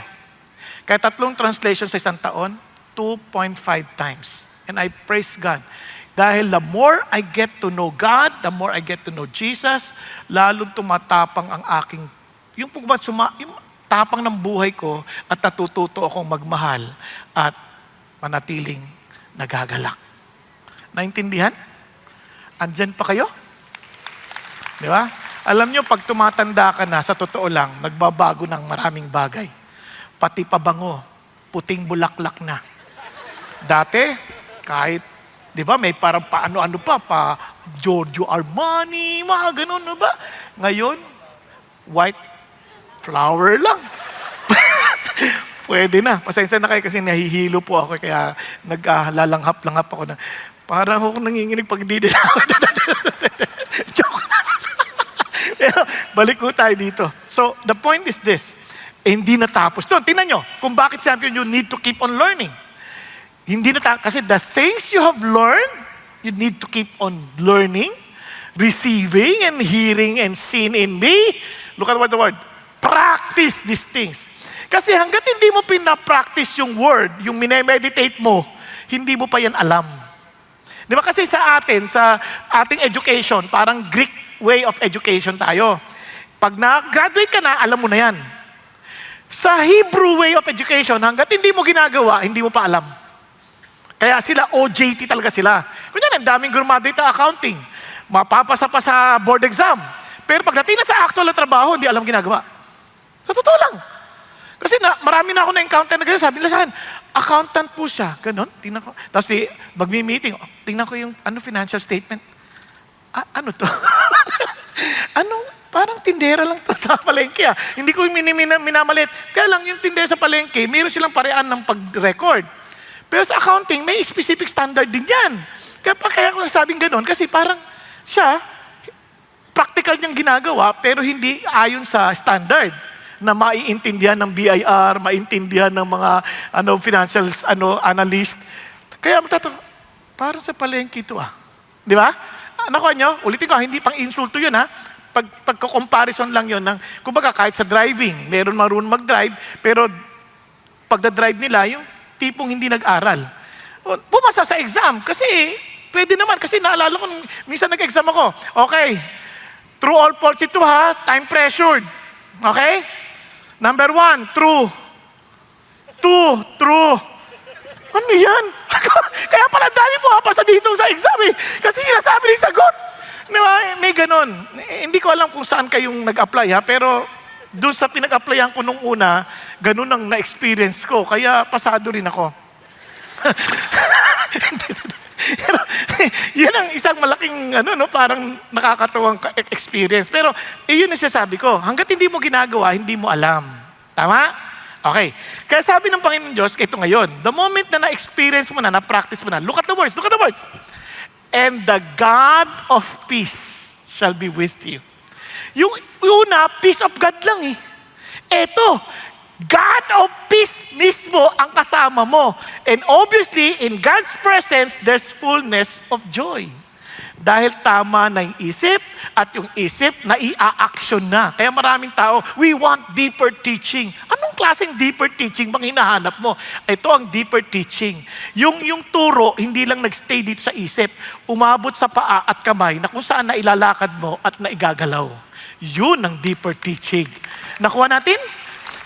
Kaya 3 translations sa isang taon, 2.5 times. And I praise God. Dahil the more I get to know God, the more I get to know Jesus, lalong tumatapang ang aking, yung tapang ng buhay ko at natututo akong magmahal at manatiling nagagalak. Naintindihan? Andyan pa kayo? Di ba? Alam nyo, pag tumatanda ka na, sa totoo lang, nagbabago ng maraming bagay. Pati pabango, puting bulaklak na. Dati, kahit, di ba, may parang paano-ano pa Giorgio Armani, mga ganun, no ba? Ngayon, white flower lang. Pwede na. Pasensya na kayo kasi nahihilo po ako, kaya naglalanghap-langhap ako na, parang ako nanginginig pag hindi din ako. Joke. Pero balik ko tayo dito. So, the point is this. Hindi natapos. Tingnan nyo, kung bakit sabi you need to keep on learning. Hindi natapos. Kasi the things you have learned, you need to keep on learning, receiving and hearing and seeing in me. Look at what the word. Practice these things. Kasi hanggat hindi mo pinapractice yung word, yung minemeditate mo, hindi mo pa yan alam. Di ba kasi sa atin, sa ating education, parang Greek way of education tayo. Pag na-graduate ka na, alam mo na yan. Sa Hebrew way of education, hanggat hindi mo ginagawa, hindi mo pa alam. Kaya sila, OJT talaga sila. Kunyari, ang daming graduate na accounting. Mapapasa pa sa board exam. Pero pagdating na sa actual na trabaho, hindi alam ginagawa. Sa totoo lang. Kasi marami na ako na-encounter na gano'n. Sabi nila sa akin, accountant po siya. Ganon, tingnan ko. Tapos mag-meeting, tingnan ko yung financial statement. Ano to? Parang tindera lang to sa palengke. Hindi ko minamalit. Kaya lang yung tindera sa palengke, mayroon silang parean ng pag-record. Pero sa accounting, may specific standard din yan. Kaya ko nasabing gano'n, kasi parang siya, practical niyang ginagawa, pero hindi ayon sa standard na maiintindihan ng BIR, maintindihan ng mga financial analyst. Kaya parang sa palengke ito Di ba? Nakuha nyo, ulitin ko, hindi pang insulto yun pagko-comparison lang yun ng, kumbaga kahit sa driving, meron marunong mag-drive, pero pagda-drive nila, yung tipong hindi nag-aral. Pumasa sa exam, kasi pwede naman, kasi naalala ko, minsan nag-exam ako, okay, true or false ito time pressured. Okay? Number 1, true. 2, true. Ano yan? Kaya pala dami pumapasa dito sa exam kasi sinasabi rin sagot. Diba? May ganon. Hindi ko alam kung saan kayong nag-apply pero doon sa pinag-applyan ko nung una, ganon ang na-experience ko. Kaya pasado rin ako. Yan ang isang malaking parang nakakatuwang experience. Pero yun ang sinasabi ko, hanggat hindi mo ginagawa, hindi mo alam. Tama? Okay. Kaya sabi ng Panginoon Diyos, ito ngayon, the moment na na-experience mo na-practice mo na, look at the words. And the God of peace shall be with you. Yung una, peace of God lang Eto, God of peace mismo ang kasama mo. And obviously, in God's presence, there's fullness of joy. Dahil tama na yung isip, at yung isip na i-action na. Kaya maraming tao, we want deeper teaching. Anong klaseng deeper teaching bang hinahanap mo? Ito ang deeper teaching. Yung turo, hindi lang nagstay dito sa isip, umabot sa paa at kamay na kung saan na ilalakad mo at na igagalaw. Yun ang deeper teaching. Nakuha natin?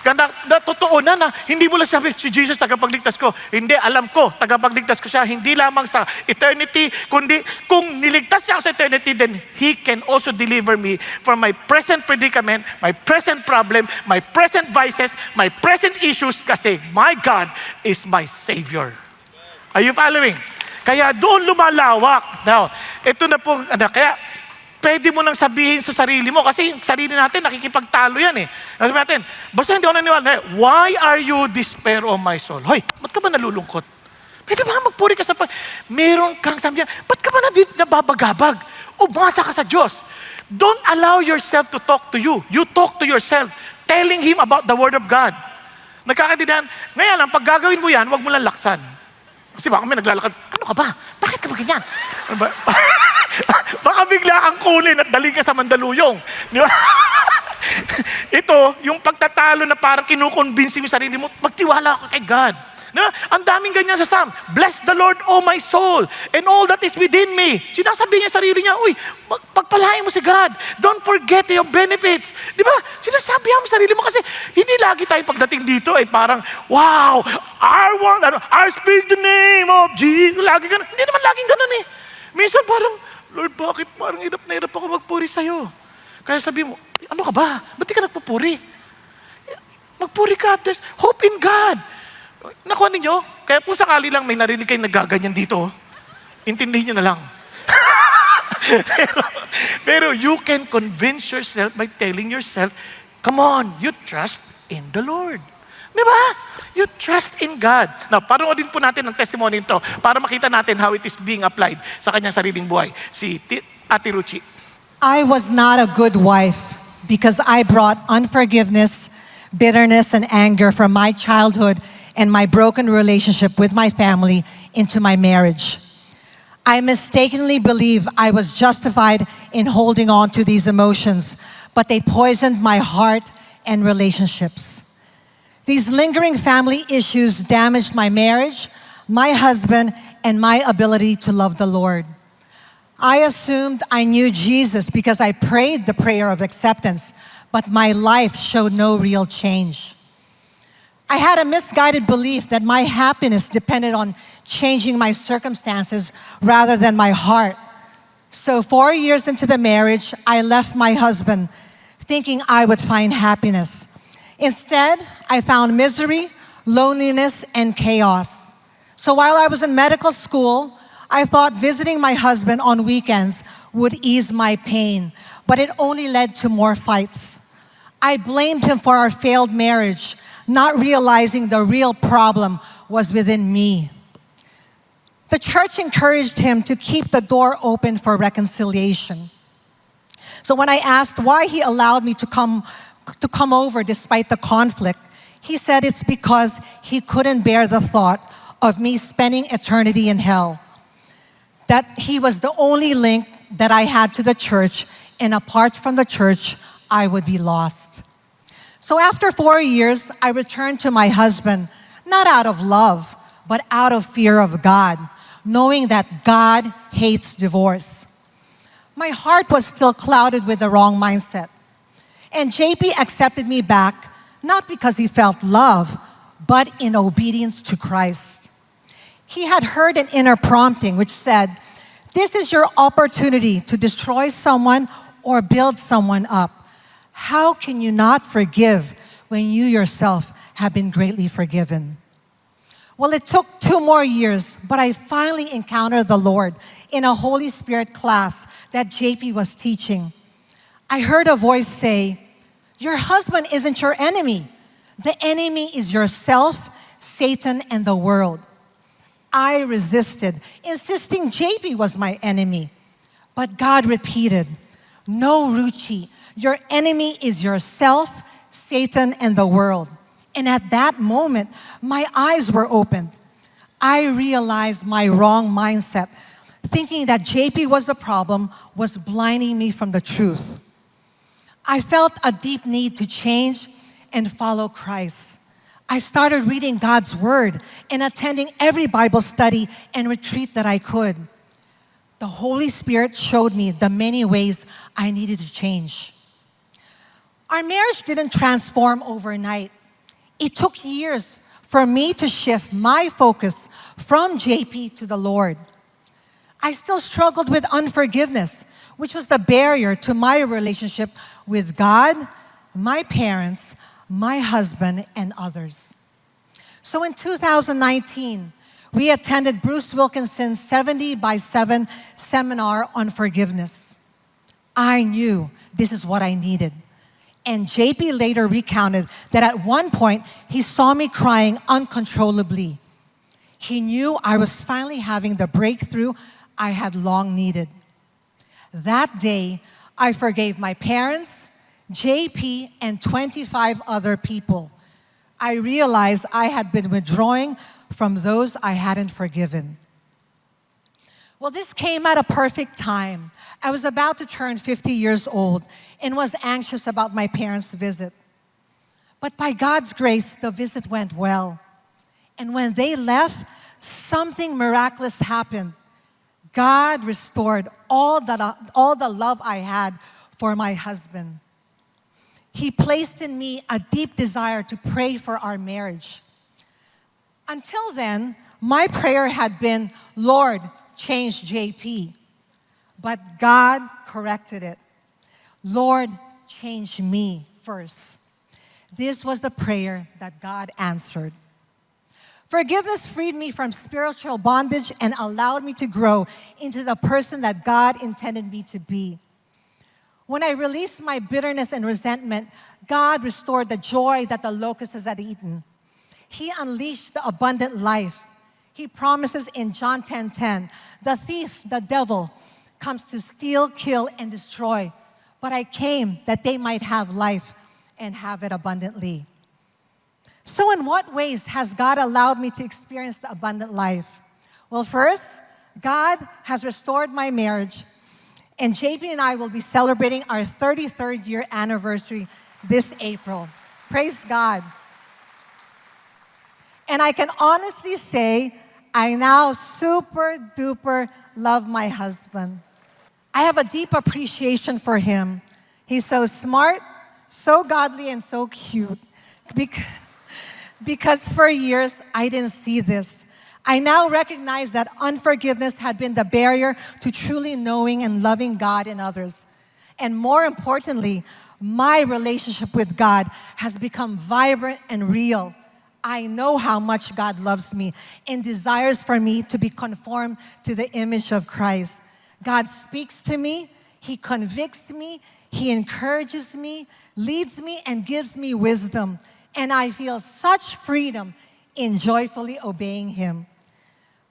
Ganda, totoo na hindi mo lang sabi, si Jesus tagapagligtas ko. Hindi, alam ko, tagapagligtas ko siya. Hindi lamang sa eternity, kundi kung niligtas siya ako sa eternity, then He can also deliver me from my present predicament, my present problem, my present vices, my present issues, kasi my God is my Savior. Are you following? Kaya doon lumalawak. Now, ito na po, kaya pwede mo nang sabihin sa sarili mo kasi yung sarili natin nakikipagtalo yan Sabi natin, basta hindi ako naniwala, why are you despair of my soul? Hoy, ba't ka ba nalulungkot? Pwede ba magpuri ka sa meron kang sabi niya, ba't ka ba nababagabag? Umasa ka sa Diyos. Don't allow yourself to talk to you. You talk to yourself, telling Him about the Word of God. Nagkakaintindihan. Ngayon lang, pag gagawin mo yan, huwag mo lang laksan. Kasi baka may naglalakad, ano ka ba? Bakit ka ba ganyan? Baka bigla kang kunin at daling ka sa Mandaluyong. Di ba? Ito, yung pagtatalo na parang kinukonvince mo sarili mo, magtiwala ka kay God. Diba? Ang daming ganyan sa Psalm. Bless the Lord, O my soul, and all that is within me. Sinasabi niya sarili niya, uy, pagpalain mo si God. Don't forget your benefits. Di ba? Sinasabi mo sarili mo kasi hindi lagi tayo pagdating dito parang, wow, I speak the name of Jesus. Lagi ganun. Hindi naman laging ganun Minsan parang, Lord, bakit parang hirap na hirap ako magpuri sa'yo? Kaya sabi mo, ano ka ba? Ba't di ka nagpupuri? Magpuri ka, hope in God. Nakuha ninyo? Kaya po sakali lang may narinig kayo nagaganyan dito. Intindihin nyo na lang. pero you can convince yourself by telling yourself, come on, you trust in the Lord. Di ba? You trust in God. Now, paroodin po natin ang testimony nito para makita natin how it is being applied sa kanyang sariling buhay. Si Ate Ruchi. I was not a good wife because I brought unforgiveness, bitterness, and anger from my childhood and my broken relationship with my family into my marriage. I mistakenly believe I was justified in holding on to these emotions, but they poisoned my heart and relationships. These lingering family issues damaged my marriage, my husband, and my ability to love the Lord. I assumed I knew Jesus because I prayed the prayer of acceptance, but my life showed no real change. I had a misguided belief that my happiness depended on changing my circumstances rather than my heart. So 4 years into the marriage, I left my husband thinking I would find happiness. Instead, I found misery, loneliness, and chaos. So while I was in medical school, I thought visiting my husband on weekends would ease my pain, but it only led to more fights. I blamed him for our failed marriage, not realizing the real problem was within me. The church encouraged him to keep the door open for reconciliation. So when I asked why he allowed me to come over despite the conflict, he said it's because he couldn't bear the thought of me spending eternity in hell. That he was the only link that I had to the church, and apart from the church, I would be lost. So after 4 years, I returned to my husband, not out of love, but out of fear of God, knowing that God hates divorce. My heart was still clouded with the wrong mindset. And JP accepted me back, not because he felt love, but in obedience to Christ. He had heard an inner prompting which said, "This is your opportunity to destroy someone or build someone up. How can you not forgive when you yourself have been greatly forgiven?" Well, it took 2 more years, but I finally encountered the Lord in a Holy Spirit class that JP was teaching. I heard a voice say, "Your husband isn't your enemy. The enemy is yourself, Satan, and the world." I resisted, insisting JP was my enemy. But God repeated, "No, Ruchi, your enemy is yourself, Satan, and the world." And at that moment, my eyes were opened. I realized my wrong mindset, thinking that JP was the problem, was blinding me from the truth. I felt a deep need to change and follow Christ. I started reading God's Word and attending every Bible study and retreat that I could. The Holy Spirit showed me the many ways I needed to change. Our marriage didn't transform overnight. It took years for me to shift my focus from JP to the Lord. I still struggled with unforgiveness, which was the barrier to my relationship with God, my parents, my husband, and others. So in 2019, we attended Bruce Wilkinson's 70 by 7 seminar on forgiveness. I knew this is what I needed. And JP later recounted that at one point, he saw me crying uncontrollably. He knew I was finally having the breakthrough I had long needed. That day, I forgave my parents, JP, and 25 other people. I realized I had been withdrawing from those I hadn't forgiven. Well, this came at a perfect time. I was about to turn 50 years old and was anxious about my parents' visit. But by God's grace, the visit went well. And when they left, something miraculous happened. God restored all the love I had for my husband. He placed in me a deep desire to pray for our marriage. Until then, my prayer had been, "Lord, change JP." But God corrected it. "Lord, change me first." This was the prayer that God answered. Forgiveness freed me from spiritual bondage and allowed me to grow into the person that God intended me to be. When I released my bitterness and resentment, God restored the joy that the locusts had eaten. He unleashed the abundant life. He promises in John 10:10, "The thief, the devil, comes to steal, kill, and destroy. But I came that they might have life and have it abundantly." So in what ways has God allowed me to experience the abundant life? Well, first, God has restored my marriage, and JP and I will be celebrating our 33rd year anniversary this April. Praise God. And I can honestly say, I now super duper love my husband. I have a deep appreciation for him. He's so smart, so godly and so cute. Bec- Because for years, I didn't see this. I now recognize that unforgiveness had been the barrier to truly knowing and loving God and others. And more importantly, my relationship with God has become vibrant and real. I know how much God loves me and desires for me to be conformed to the image of Christ. God speaks to me, He convicts me, He encourages me, leads me, and gives me wisdom. And I feel such freedom in joyfully obeying Him.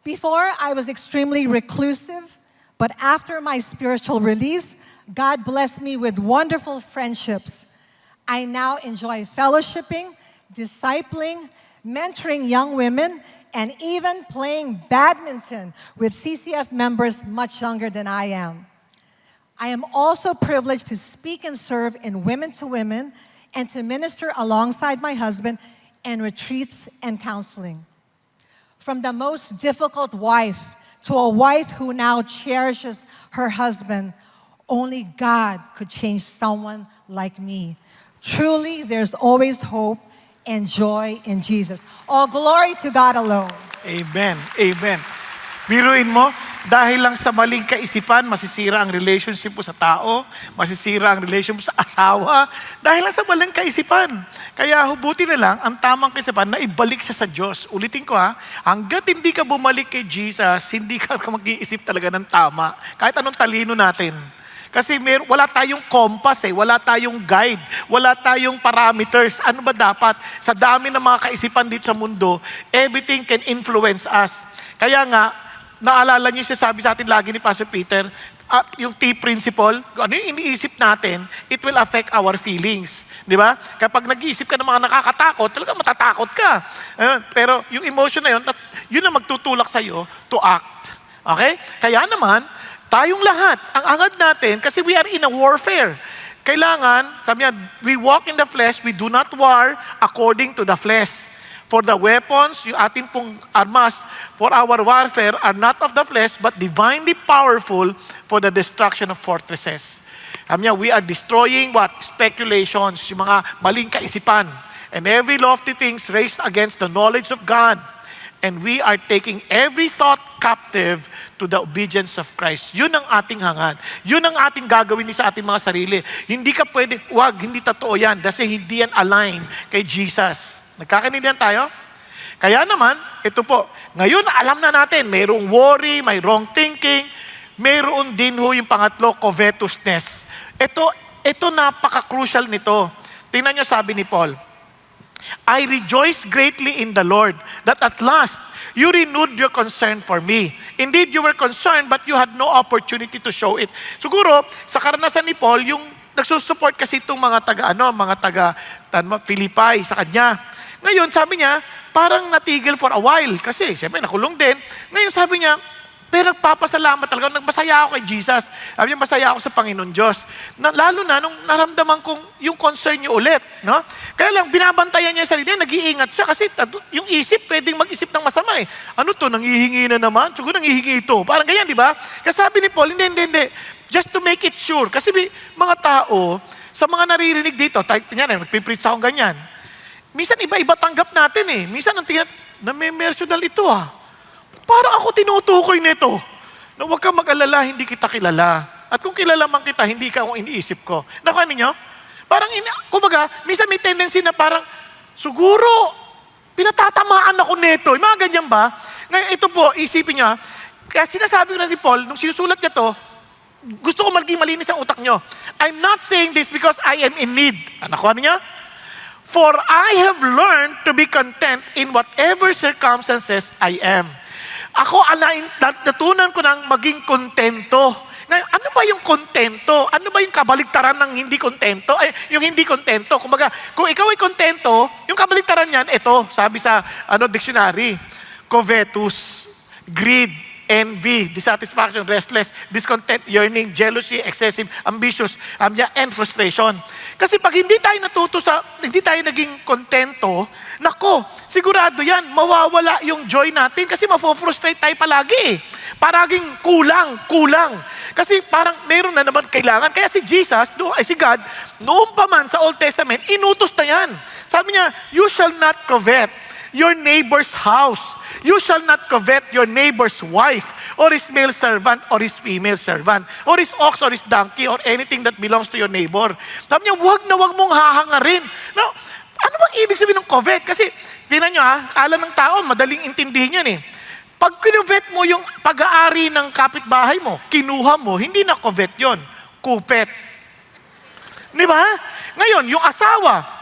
Before, I was extremely reclusive, but after my spiritual release, God blessed me with wonderful friendships. I now enjoy fellowshipping, discipling, mentoring young women, and even playing badminton with CCF members much younger than I am. I am also privileged to speak and serve in Women to Women and to minister alongside my husband in retreats and counseling. From the most difficult wife to a wife who now cherishes her husband, only God could change someone like me. Truly, there's always hope and joy in Jesus. All glory to God alone. Amen. Amen. Biruin mo, dahil lang sa maling kaisipan, masisira ang relationship mo sa tao, masisira ang relationship mo sa asawa, dahil lang sa maling kaisipan. Kaya hubuti na lang ang tamang kaisipan na ibalik siya sa Diyos. Ulitin ko hanggat hindi ka bumalik kay Jesus, hindi ka mag-iisip talaga ng tama. Kahit anong talino natin. Kasi wala tayong compass wala tayong guide, wala tayong parameters. Ano ba dapat? Sa dami ng mga kaisipan dito sa mundo, everything can influence us. Kaya nga, naalala niyo siya sabi sa atin lagi ni Pastor Peter, yung T principle, ano yung iniisip natin, it will affect our feelings. Di ba? Kapag nag-iisip ka ng mga nakakatakot, talaga matatakot ka. Pero yung emotion na yun ang magtutulak sa'yo to act. Okay? Kaya naman, tayong lahat, ang angad natin, kasi we are in a warfare. Kailangan, sabi niya, we walk in the flesh, we do not war according to the flesh. For the weapons, yung ating pong armas for our warfare are not of the flesh, but divinely powerful for the destruction of fortresses. Sabi niya, we are destroying what? Speculations, yung mga maling kaisipan. And every lofty things raised against the knowledge of God. And we are taking every thought captive to the obedience of Christ. Yun ang ating hangad. Yun ang ating gagawin sa ating mga sarili. Hindi ka pwede, hindi totoo yan. Kasi hindi yan align kay Jesus. Nagkakaintindihan tayo? Kaya naman, ito po, ngayon alam na natin, mayroong worry, may wrong thinking, mayroon din yung pangatlo, covetousness. Ito napaka-crucial nito. Tingnan nyo sabi ni Paul, I rejoice greatly in the Lord that at last you renewed your concern for me. Indeed, you were concerned but you had no opportunity to show it. Siguro, sa karanasan ni Paul, yung nagsusupport kasi itong mga taga Philippi sa kanya. Ngayon, sabi niya, parang natigil for a while kasi siyempre nakulong din. Ngayon sabi niya, pero nagpapasalamat talaga. Nagmasaya ako kay Jesus. Sabi niya, masaya ako sa Panginoon Diyos. Lalo na nung naramdaman kong yung concern niyo ulit. No? Kaya lang, binabantayan niya yung sarili niya, nag-iingat siya kasi yung isip, pwedeng mag-isip ng masama Ano to, nangihingi na naman? Siguro nangihingi ito. Parang ganyan, di ba? Kasi sabi ni Paul, hindi. Just to make it sure. Kasi mga tao, sa mga naririnig dito, nagpipreach akong ganyan. Minsan iba-iba tanggap natin Minsan ang tingnan, na-mersional ito Parang ako tinutukoy nito. Na huwag kang mag-alala, hindi kita kilala. At kung kilala man kita, hindi ka akong iniisip ko. Nakuha ninyo? Parang, kumbaga, minsan may tendency na parang, siguro, pinatatamaan ako nito. Yung mga ganyan ba? Ngayon, ito po, isipin nyo kaya sinasabi ko na si Paul, nung sinusulat niya to, gusto ko maging malinis ang utak nyo. I'm not saying this because I am in need. Nakuha niyo? For I have learned to be content in whatever circumstances I am. Ako, natunan ko ng maging kontento. Ngayon, ano ba yung kontento? Ano ba yung kabaligtaran ng hindi kontento? Yung hindi kontento. Kumbaga, kung ikaw ay kontento, yung kabaligtaran niyan, ito, sabi sa dictionary, covetous, greed, envy, dissatisfaction, restless, discontent, yearning, jealousy, excessive, ambitious, and frustration. Kasi pag hindi tayo naging kontento, nako, sigurado yan, mawawala yung joy natin kasi mafo-frustrate tayo palagi eh. Paraging kulang. Kasi parang meron na naman kailangan. Kaya si God, noong pa man sa Old Testament, inutos na yan. Sabi niya, you shall not covet your neighbor's house. You shall not covet your neighbor's wife, or his male servant, or his female servant, or his ox, or his donkey, or anything that belongs to your neighbor. Sabi niya, wag na wag mong hahangarin. Now, ano bang ibig sabihin ng covet? Kasi, tingnan nyo akala ng tao, madaling intindihin yan eh. Pag kinovet mo yung pag-aari ng kapitbahay mo, kinuha mo, hindi na covet yon, kupet. Di ba? Ngayon, yung asawa,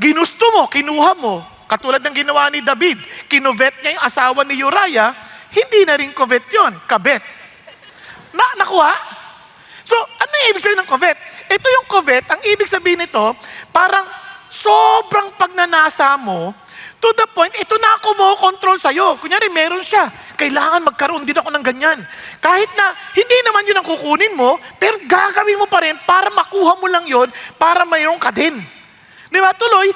ginusto mo, kinuha mo, katulad ng ginawa ni David, kinovet niya yung asawa ni Uriah, hindi na rin covet yon, kabet. Nakuha? So, ano yung ibig sabihin ng covet? Ito yung covet, ang ibig sabihin nito, parang sobrang pagnanasa mo, to the point, ito na ako mo control sa'yo. Kunyari, meron siya. Kailangan magkaroon din ako ng ganyan. Kahit na, hindi naman yun ang kukunin mo, pero gagawin mo pa rin para makuha mo lang yun, para mayroon ka din. Di ba? Tuloy,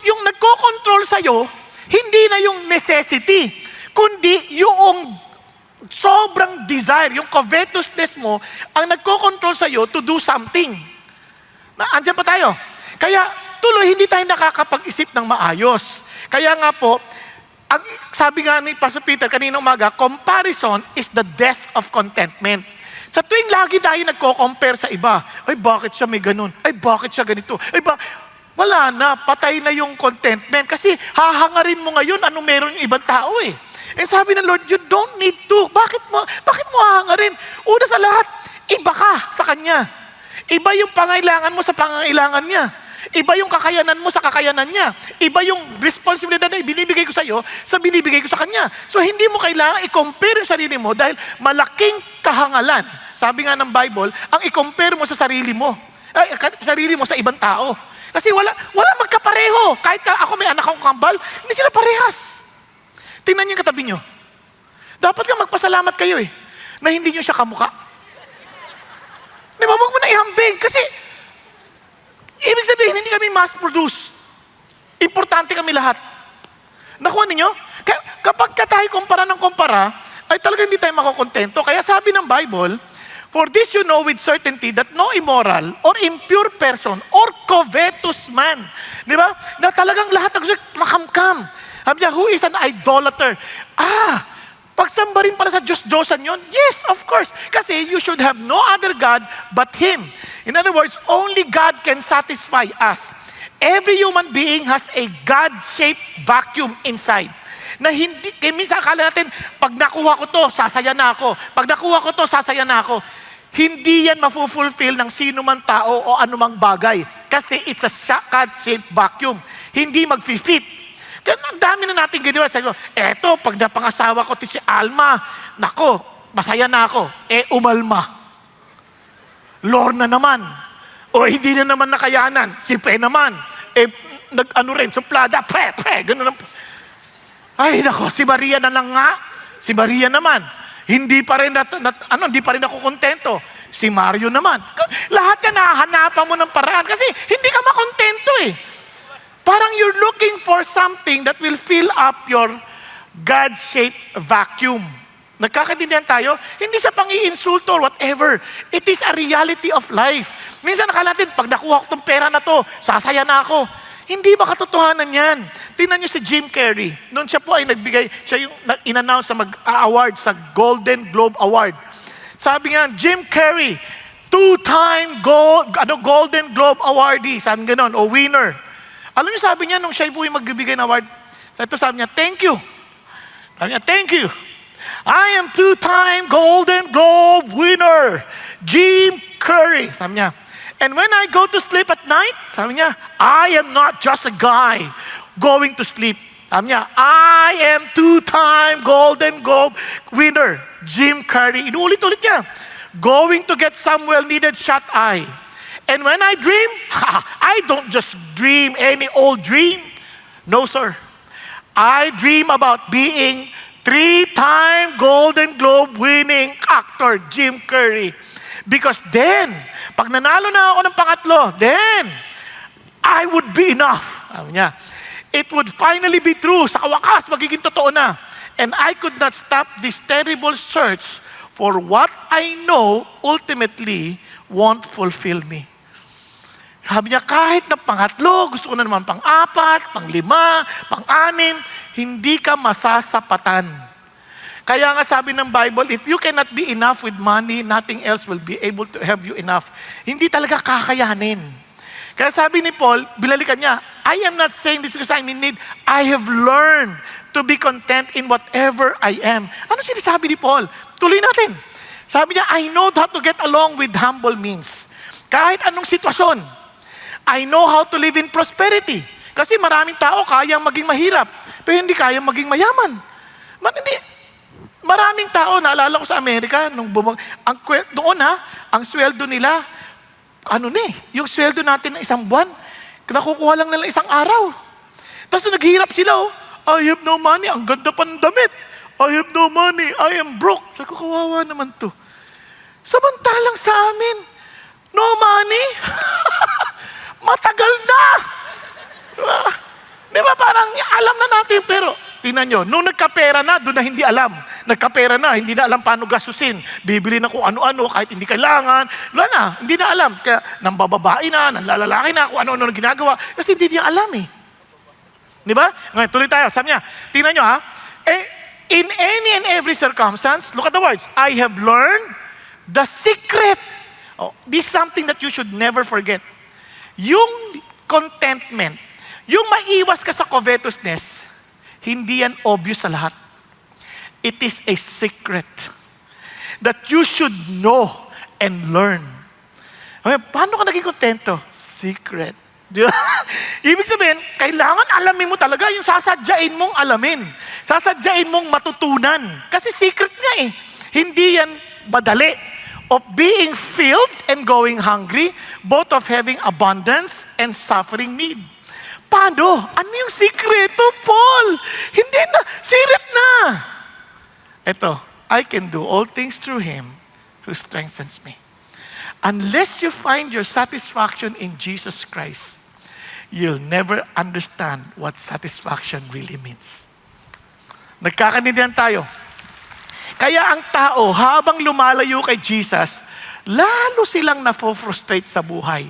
yung nagko-control sa'yo, hindi na yung necessity, kundi yung sobrang desire, yung covetousness mo, ang nagko-control sa'yo to do something. Andiyan pa tayo. Kaya, tuloy, hindi tayo nakakapag-isip ng maayos. Kaya nga po, sabi nga ni Pastor Peter kanina umaga, comparison is the death of contentment. Sa tuwing lagi tayo nagko-compare sa iba, ay bakit siya may ganun? Ay bakit siya ganito? Wala na, patay na yung contentment. Kasi hahangarin mo ngayon ano meron yung ibang tao eh. Eh sabi ng Lord, you don't need to. Bakit mo hahangarin? Una sa lahat, iba ka sa Kanya. Iba yung pangailangan mo sa pangailangan niya. Iba yung kakayanan mo sa kakayanan niya. Iba yung responsibilidad na ibinibigay ko sa iyo sa binibigay ko sa Kanya. So hindi mo kailangan i-compare yung sarili mo dahil malaking kahangalan. Sabi nga ng Bible, ang i-compare mo sa sarili mo. Sarili mo sa ibang tao. Kasi wala magkapareho. Kahit ako may anak akong kambal, hindi sila parehas. Tingnan niyo yung katabi niyo. Dapat nga magpasalamat kayo eh, na hindi niyo siya kamukha. Di ba, wag mo na ihambing. Kasi, ibig sabihin, hindi kami mass-produce. Importante kami lahat. Nakuha ninyo? Kapag tayo kumpara, ay talaga hindi tayo makukontento. Kaya sabi ng Bible, for this you know with certainty that no immoral or impure person or covetous man, di ba? Na talagang lahat gusto makamkam. Sabi niya, who is an idolater? Pagsamba rin para sa Diyos-Diyosan yun? Yes, of course. Kasi you should have no other God but Him. In other words, only God can satisfy us. Every human being has a God-shaped vacuum inside. Na hindi, minsan akala natin, pag nakuha ko to, sasaya na ako. Pag nakuha ko to, sasaya na ako. Hindi yan mafulfill ng sino man tao o anumang bagay. Kasi it's a God-shaped vacuum. Hindi mag-fit. Ang dami na natin ginawa. Sabi ko, eto, pag napangasawa ko si Alma, nako, masaya na ako. Umalma. Lorna naman. O hindi na naman nakayanan. Si Pe naman. Suplada, ganun lang. Ay, nako, si Maria na lang nga. Si Maria naman. Hindi pa rin ako kontento. Si Mario naman. Lahat yan, nahahanapan mo ng paraan. Kasi hindi ka makontento eh. Parang you're looking for something that will fill up your God-shaped vacuum. Nagkakaintindihan tayo? Hindi sa pang-iinsulto or whatever. It is a reality of life. Minsan nakala natin, pag nakuha ko itong pera na to, sasaya na ako. Hindi ba katotohanan yan? Tingnan niyo si Jim Carrey. Noon siya po ay siya yung in-announce sa mag-award, sa Golden Globe Award. Sabi nga, Jim Carrey, 2-time Golden Globe awardee. Sabi nga o winner. Alam niyo sabi niya, nung siya po yung magbibigay ng award, sabi niya, thank you. Sabi niya, thank you. I am 2-time Golden Globe winner, Jim Carrey. Sabi niya, and when I go to sleep at night, sabi niya, I am not just a guy going to sleep. Sabi niya, I am 2-time Golden Globe winner, Jim Carrey. Inuulit-ulit niya, going to get some well-needed shut-eye. And when I dream, I don't just dream any old dream. No, sir. I dream about being 3-time Golden Globe winning actor, Jim Carrey. Because then, pag nanalo na ako ng pangatlo, then, I would be enough. Sabi niya, it would finally be true. Sa kawakas, magiging totoo na. And I could not stop this terrible search for what I know ultimately won't fulfill me. Sabi niya, kahit na pangatlo, gusto ko na naman pang-apat, pang-lima, pang-anim, hindi ka masasapatan. Kaya nga sabi ng Bible, if you cannot be enough with money, nothing else will be able to have you enough. Hindi talaga kakayanin. Kaya sabi ni Paul, binalikan niya, I am not saying this because I'm in need. I have learned to be content in whatever I am. Ano sinasabi ni Paul? Tuloy natin. Sabi niya, I know how to get along with humble means. Kahit anong sitwasyon, I know how to live in prosperity. Kasi maraming tao kayang maging mahirap, pero hindi kayang maging mayaman. Maraming tao, naalala ko sa Amerika, doon ang sweldo nila, yung sweldo natin ng isang buwan, nakukuha lang nila isang araw. Tapos nung naghihirap sila, I have no money, ang ganda pa ng damit. I have no money, I am broke. Sabi ko, kawawa naman to. Samantalang sa amin, no money? Matagal na! Di ba parang alam na natin, pero tingnan nyo, nung nagkapera na, doon na hindi alam. Nagkapera na, hindi na alam paano gastusin. Bibili na kung ano-ano, kahit hindi kailangan. Wala na, hindi na alam. Kaya nang bababae na, nang lalalaki na, kung ano-ano na ginagawa. Kasi hindi niya alam eh. Di ba? Ngayon, tuloy tayo. Sabi niya, tingnan nyo ha, in any and every circumstance, look at the words, I have learned the secret. Oh, this is something that you should never forget. Yung contentment, yung maiwas ka sa covetousness, hindi yan obvious sa lahat. It is a secret that you should know and learn. Okay, paano ka naging kontento? Secret. Di ba? Ibig sabihin, kailangan alamin mo talaga yung sasadyain mong alamin. Sasadyain mong matutunan. Kasi secret nga eh. Hindi yan madali. Of being filled and going hungry, both of having abundance and suffering need. Paano? Ano yung sikreto, Paul? Hindi na, sirit na. Ito, I can do all things through Him who strengthens me. Unless you find your satisfaction in Jesus Christ, you'll never understand what satisfaction really means. Nagkakanindihan tayo. Kaya ang tao, habang lumalayo kay Jesus, lalo silang nafo-frustrate sa buhay.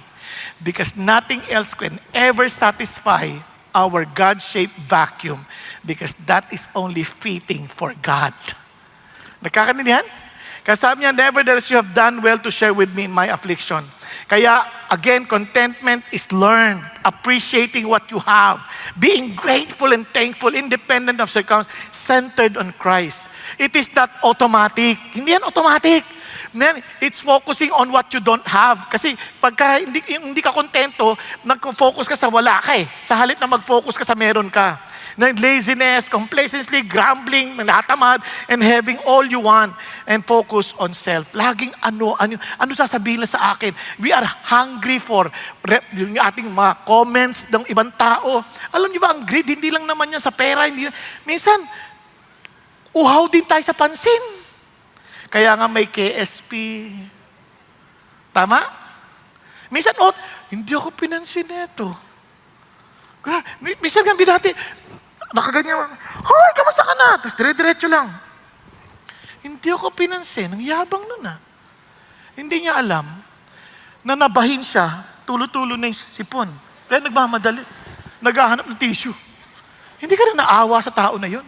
Because nothing else can ever satisfy our God-shaped vacuum. Because that is only fitting for God. Nagkakanindihan? Kaya sabi niya, nevertheless, you have done well to share with me in my affliction. Kaya, again, contentment is learned. Appreciating what you have. Being grateful and thankful, independent of circumstances, centered on Christ. It is not automatic. Hindi yan automatic. It's focusing on what you don't have. Kasi pagka hindi ka kontento, nag-focus ka sa wala ka eh. Sa halip na mag-focus ka sa meron ka. Laziness, complacency, grumbling, natamad, and having all you want and focus on self. Laging ano sasabihin na sa akin. We are hungry for yung ating mga comments ng ibang tao. Alam niyo ba, ang greed, hindi lang naman yan sa pera. Minsan, uhaw din tayo sa pansin. Kaya nga may KSP. Tama? Minsan, hindi ako pinansin nito. Minsan nga binati, nakaganyan, hoy, kamusta ka na? Tapos dire-diretso lang. Hindi ako pinansin. Ang yabang nun ah. Hindi niya alam na nabahin siya, tulo-tulo na yung sipon. Kaya nagmamadali. Naghahanap ng tissue. Hindi ka na naawa sa tao na yun.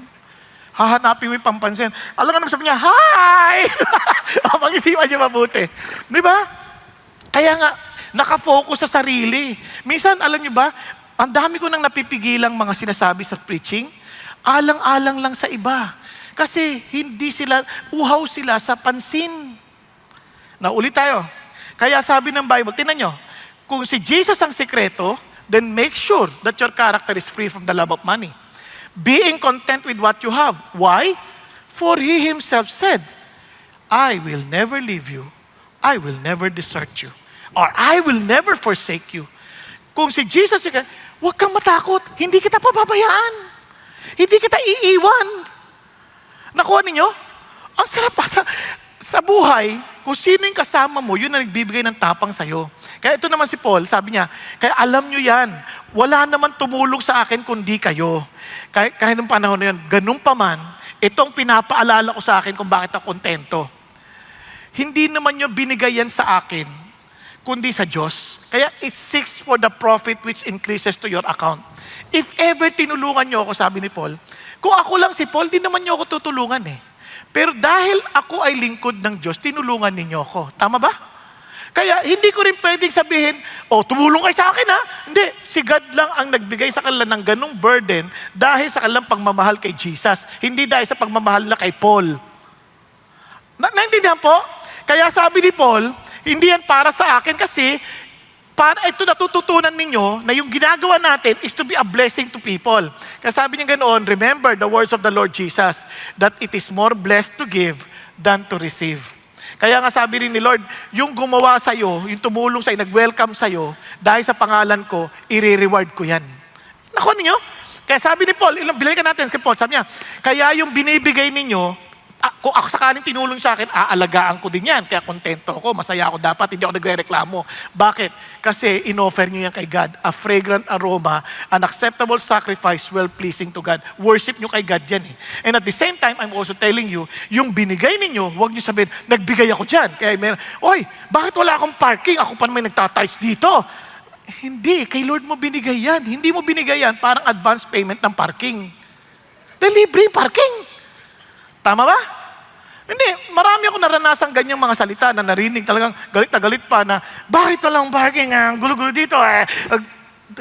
Hahanapin mo yung pampansin. Alam ka naman sabi niya, hi! Pag-isipan niya mabuti. Di ba? Kaya nga, nakafocus sa sarili. Minsan, alam niyo ba, ang dami ko nang napipigilang mga sinasabi sa preaching, alang-alang lang sa iba. Kasi uhaw sila sa pansin. Naulit tayo. Kaya sabi ng Bible, tingnan nyo, kung si Jesus ang sekreto, then make sure that your character is free from the love of money. Being content with what you have. Why? For He Himself said, I will never leave you. I will never desert you. Or I will never forsake you. Kung si Jesus, huwag kang matakot. Hindi kita pababayaan. Hindi kita iiwan. Nakuha ninyo? Ang sarap. Sa buhay, kung sino yung kasama mo, yun ang nagbibigay ng tapang sa'yo. Kaya ito naman si Paul, sabi niya, kaya alam nyo yan, wala naman tumulong sa akin kundi kayo. Kahit nung panahon na yun, ganun pa man, itong pinapaalala ko sa akin kung bakit ako kontento. Hindi naman nyo binigay yan sa akin, kundi sa Diyos. Kaya it seeks for the profit which increases to your account. If ever tinulungan nyo ako, sabi ni Paul, kung ako lang si Paul, di naman nyo ako tutulungan eh. Pero dahil ako ay lingkod ng Diyos, tinulungan ninyo ako. Tama ba? Kaya hindi ko rin pwedeng sabihin, tumulong kayo sa akin ha. Hindi, si God lang ang nagbigay sa kanila ng ganong burden dahil sa kanilang pagmamahal kay Jesus. Hindi dahil sa pagmamahal na kay Paul. Naintindihan po? Kaya sabi ni Paul, hindi yan para sa akin kasi para ito natututunan ninyo na yung ginagawa natin is to be a blessing to people. Kaya sabi niya ganoon, remember the words of the Lord Jesus, that it is more blessed to give than to receive. Kaya nga sabi rin ni Lord, yung gumawa sa'yo, yung tumulong sa'yo, nag-welcome sa'yo, dahil sa pangalan ko, i-reward ko yan. Nakuha ninyo? Kaya sabi ni Paul, binalikan natin kay Paul, sabi niya, kaya yung binibigay ninyo, kung ako sakaling tinulong sa akin, aalagaan ko din yan. Kaya kontento ako, masaya ako dapat, hindi ako nagre-reklamo. Bakit? Kasi in-offer nyo yan kay God. A fragrant aroma, an acceptable sacrifice, well-pleasing to God. Worship nyo kay God yan eh. And at the same time, I'm also telling you, yung binigay ninyo, huwag nyo sabihin, nagbigay ako dyan. Kaya oy, bakit wala akong parking? Ako pa naman nagtatiles dito. Hindi, kay Lord mo binigay yan. Hindi mo binigay yan parang advance payment ng parking. Dahil libre yung parking. Tama ba? Hindi, marami ako naranasang ganyang mga salita na narinig talagang galit na galit pa na bakit walang parking, ang gulo-gulo dito,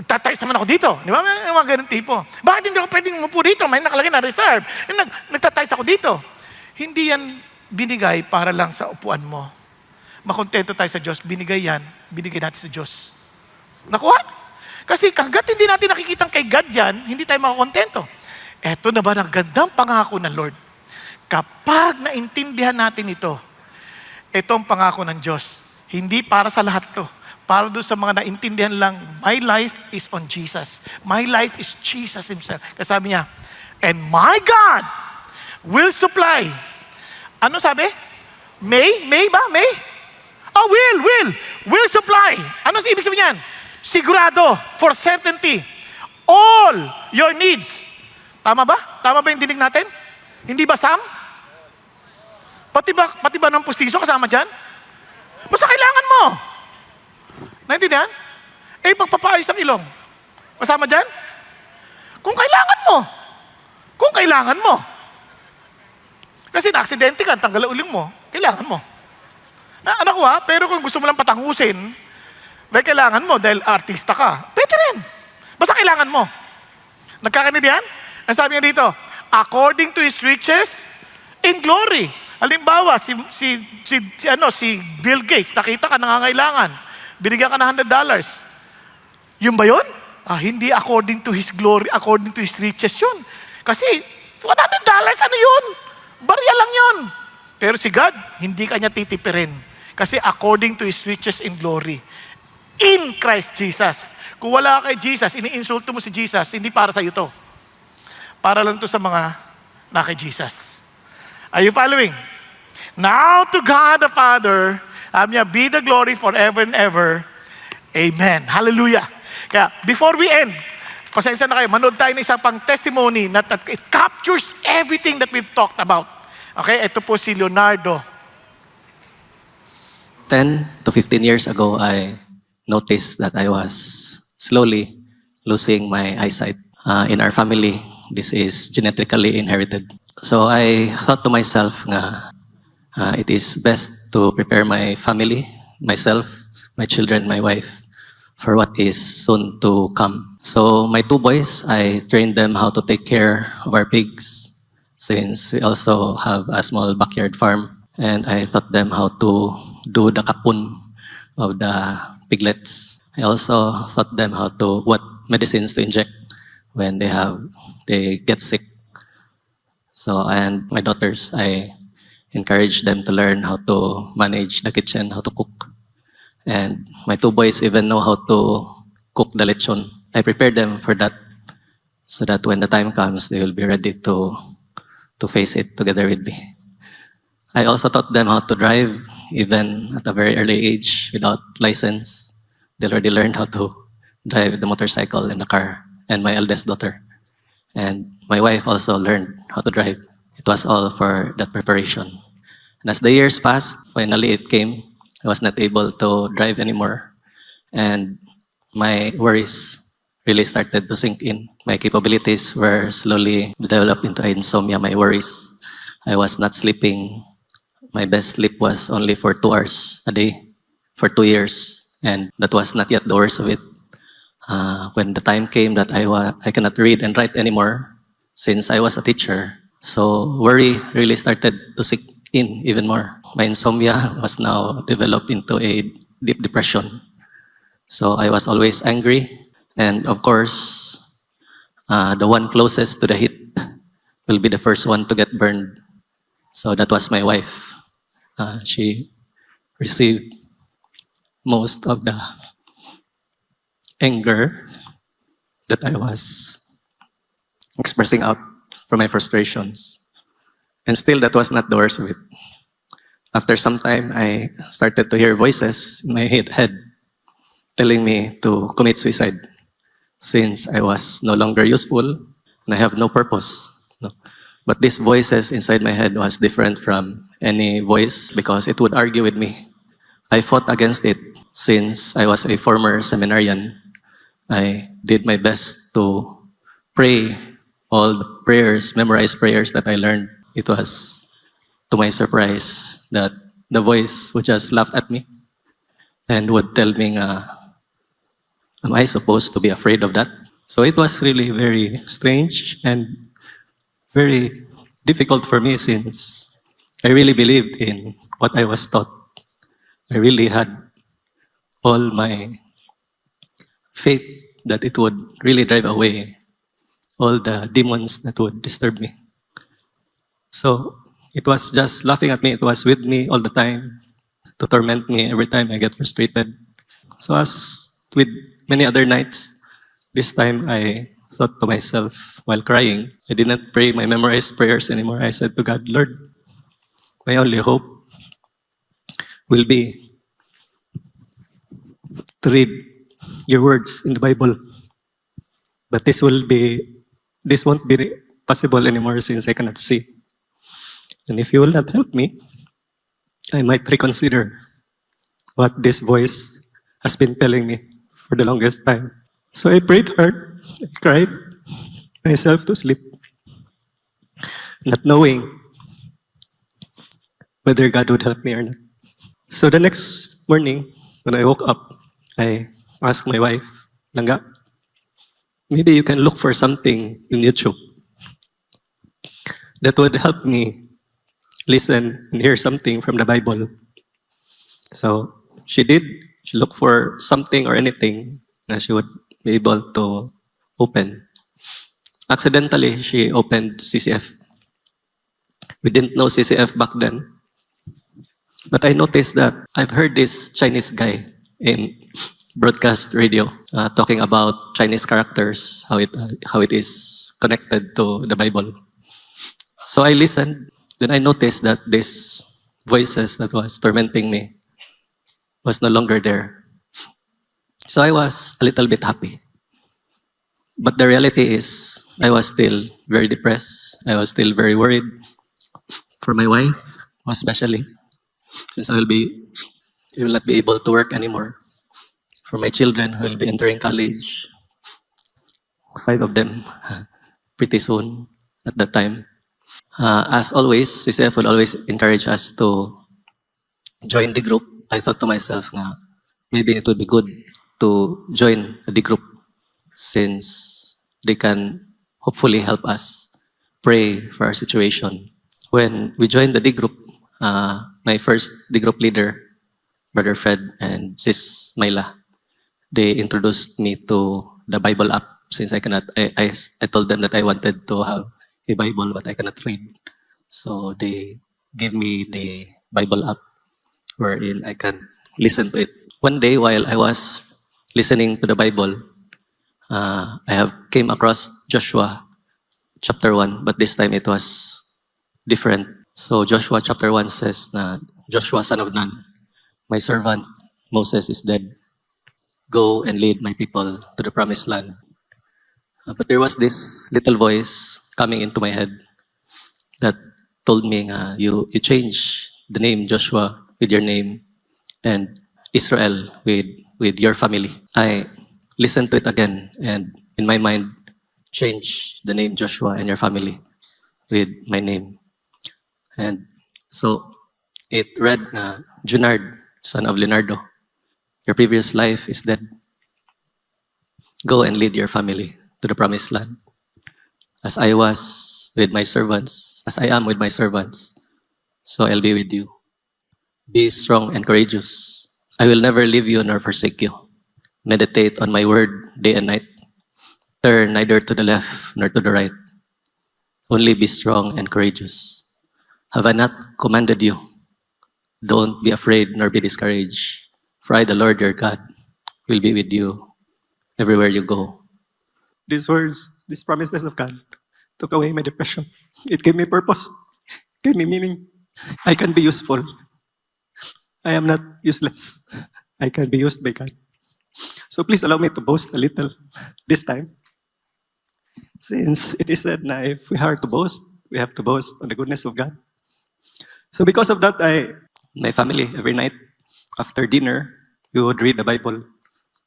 tatayos naman ako dito. Di ba? May mga ganun tipo. Bakit hindi ako pwedeng umupo dito? May nakalagay na reserve. Nagtatayos ako dito. Hindi yan binigay para lang sa upuan mo. Makontento tayo sa Diyos, binigay yan, binigay natin sa Diyos. Nakuha? Kasi hanggat hindi natin nakikitang kay God yan, hindi tayo makakontento. Eto na ba ang gandang pangako ng Lord? Kapag naintindihan natin ito, itong pangako ng Diyos, hindi para sa lahat to. Para doon sa mga naintindihan lang, my life is on Jesus. My life is Jesus Himself. Kasi sabi niya, and my God will supply. Ano sabi? May? May ba? May? Oh, will supply. Ano ibig sabihin yan? Sigurado, for certainty, all your needs. Tama ba? Tama ba yung dinig natin? Hindi ba, Sam? Pati ba ng pustiso kasama dyan? Basta kailangan mo. Naintindihan? Pagpapaayos ng ilong. Kasama dyan? Kung kailangan mo. Kung kailangan mo. Kasi na-aksidente ka, tanggal ang uling mo, kailangan mo. Anak ko ha, pero kung gusto mo lang patangusin, dahil kailangan mo, dahil artista ka, pwede rin. Basta kailangan mo. Nagkakaintindihan? Ang sabi niya dito, according to His riches in glory. Halimbawa, si Bill Gates, nakita ka nangangailangan, binigyan ka ng $100. Yun ba yun? Hindi according to His glory, according to His riches yun. Kasi $100, ano yun? Barya lang yun. Pero si God, hindi kanya titipirin. Kasi according to His riches in glory. In Christ Jesus. Kung wala kay Jesus, iniinsulto mo si Jesus, hindi para sa iyo to. Para lang to sa mga na kay Jesus. Are you following? Now to God the Father, sabi niya, be the glory forever and ever. Amen. Hallelujah. Kaya before we end, pasensya na kayo, manood tayo ng isang pang testimony na it captures everything that we've talked about. Okay, ito po si Leonardo. 10 to 15 years ago, I noticed that I was slowly losing my eyesight. In our family, this is genetically inherited. So I thought to myself, it is best to prepare my family, myself, my children, my wife, for what is soon to come. So my two boys, I trained them how to take care of our pigs, since we also have a small backyard farm. And I taught them how to do the kapun of the piglets. I also taught them what medicines to inject when they get sick. So, and my daughters, I encourage them to learn how to manage the kitchen, how to cook. And my two boys even know how to cook the lechon. I prepare them for that, so that when the time comes, they will be ready to face it together with me. I also taught them how to drive, even at a very early age, without license. They already learned how to drive the motorcycle and the car, and my eldest daughter. And my wife also learned how to drive. It was all for that preparation. And as the years passed, finally it came. I was not able to drive anymore. And my worries really started to sink in. My capabilities were slowly developed into insomnia, my worries. I was not sleeping. My best sleep was only for 2 hours a day for 2 years. And that was not yet the worst of it. When the time came that I cannot read and write anymore, since I was a teacher, so worry really started to sink in even more. My insomnia was now developed into a deep depression. So I was always angry, and of course, the one closest to the heat will be the first one to get burned. So that was my wife. She received most of the anger that I was expressing out from my frustrations. And still, that was not the worst of it. After some time, I started to hear voices in my head telling me to commit suicide since I was no longer useful and I have no purpose. No. But these voices inside my head was different from any voice because it would argue with me. I fought against it since I was a former seminarian. I did my best to pray all the prayers, memorized prayers that I learned. It was, to my surprise, that the voice would just laugh at me and would tell me, am I supposed to be afraid of that? So it was really very strange and very difficult for me since I really believed in what I was taught. I really had all my faith that it would really drive away all the demons that would disturb me. So it was just laughing at me. It was with me all the time to torment me every time I get frustrated. So as with many other nights, this time I thought to myself while crying, I did not pray my memorized prayers anymore. I said to God, Lord, my only hope will be to read your words in the Bible. But this won't be possible anymore since I cannot see. And if you will not help me, I might reconsider what this voice has been telling me for the longest time. So I prayed hard, I cried myself to sleep, not knowing whether God would help me or not. So the next morning, when I woke up, I asked my wife, Langga, maybe you can look for something in YouTube that would help me listen and hear something from the Bible. So she did. She looked for something or anything that she would be able to open. Accidentally, she opened CCF. We didn't know CCF back then. But I noticed that I've heard this Chinese guy in broadcast radio talking about Chinese characters, how it is connected to the Bible. So I listened. Then I noticed that these voices that was tormenting me was no longer there. So I was a little bit happy. But the reality is, I was still very depressed. I was still very worried for my wife, especially, since I will not be able to work anymore. For my children who will be entering college, 5 of them, pretty soon at that time. As always, CCF will always encourage us to join the group. I thought to myself, maybe it would be good to join the group since they can hopefully help us pray for our situation. When we joined the D group, my first D group leader, Brother Fred and Sis Myla, they introduced me to the Bible app since I told them that I wanted to have a Bible but I cannot read. So they gave me the Bible app wherein I can listen to it. One day while I was listening to the Bible, I have came across Joshua chapter 1, but this time it was different. So Joshua chapter 1 says na Joshua son of Nun, my servant Moses is dead. Go and lead my people to the promised land. But there was this little voice coming into my head that told me, you change the name Joshua with your name and Israel with your family. I listened to it again and in my mind, change the name Joshua and your family with my name. And so it read, Junard, son of Leonardo, your previous life is dead. Go and lead your family to the promised land. As I was with my servants, as I am with my servants, so I'll be with you. Be strong and courageous. I will never leave you nor forsake you. Meditate on my word day and night. Turn neither to the left nor to the right. Only be strong and courageous. Have I not commanded you? Don't be afraid nor be discouraged. For I, the Lord your God, will be with you everywhere you go. These words, these promises of God, took away my depression. It gave me purpose, gave me meaning. I can be useful. I am not useless. I can be used by God. So please allow me to boast a little this time. Since it is said na if we are to boast, we have to boast on the goodness of God. So because of that, my family, every night after dinner, we would read the Bible.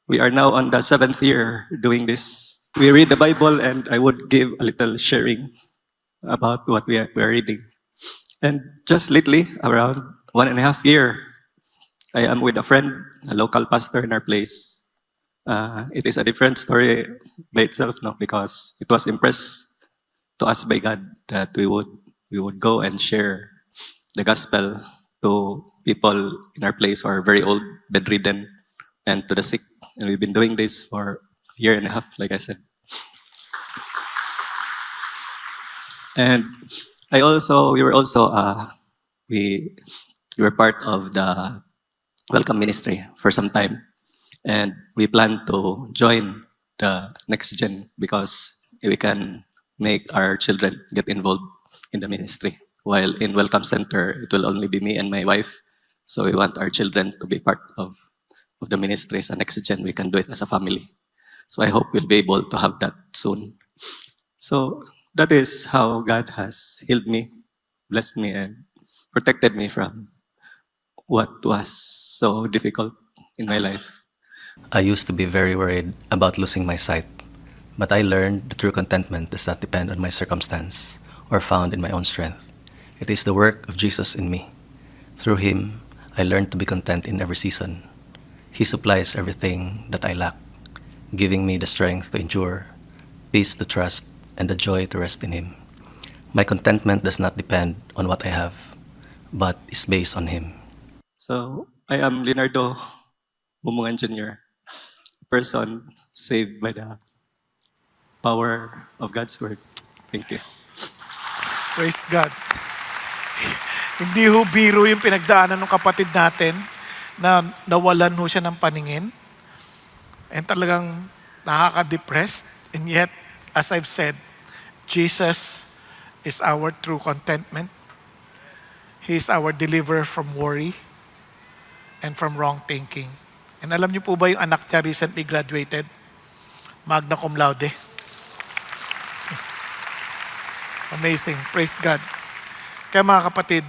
We are now on the 7th year doing this. We read the Bible and I would give a little sharing about what we are reading. And just lately, around 1.5 years, I am with a friend, a local pastor in our place. It is a different story by itself, no, because it was impressed to us by God that we would go and share the gospel to people in our place who are very old, bedridden, and to the sick. And we've been doing this for a year and a half, like I said. And we were part of the welcome ministry for some time. And we plan to join the next gen because we can make our children get involved in the ministry. While in Welcome Center, it will only be me and my wife. So we want our children to be part of the ministry. So next gen, we can do it as a family. So I hope we'll be able to have that soon. So that is how God has healed me, blessed me, and protected me from what was so difficult in my life. I used to be very worried about losing my sight, but I learned the true contentment does not depend on my circumstance or found in my own strength. It is the work of Jesus in me. Through Him, I learned to be content in every season. He supplies everything that I lack, giving me the strength to endure, peace to trust, and the joy to rest in Him. My contentment does not depend on what I have, but is based on Him. So I am Leonardo Bumungan Jr., person saved by the power of God's word. Thank you. Praise God. Hindi ho biro yung pinagdaanan ng kapatid natin na nawalan ho siya ng paningin. And talagang nakaka-depressed. And yet, as I've said, Jesus is our true contentment. He is our deliverer from worry and from wrong thinking. And alam niyo po ba yung anak niya recently graduated? Magna cum laude. Amazing. Praise God. Kaya mga kapatid,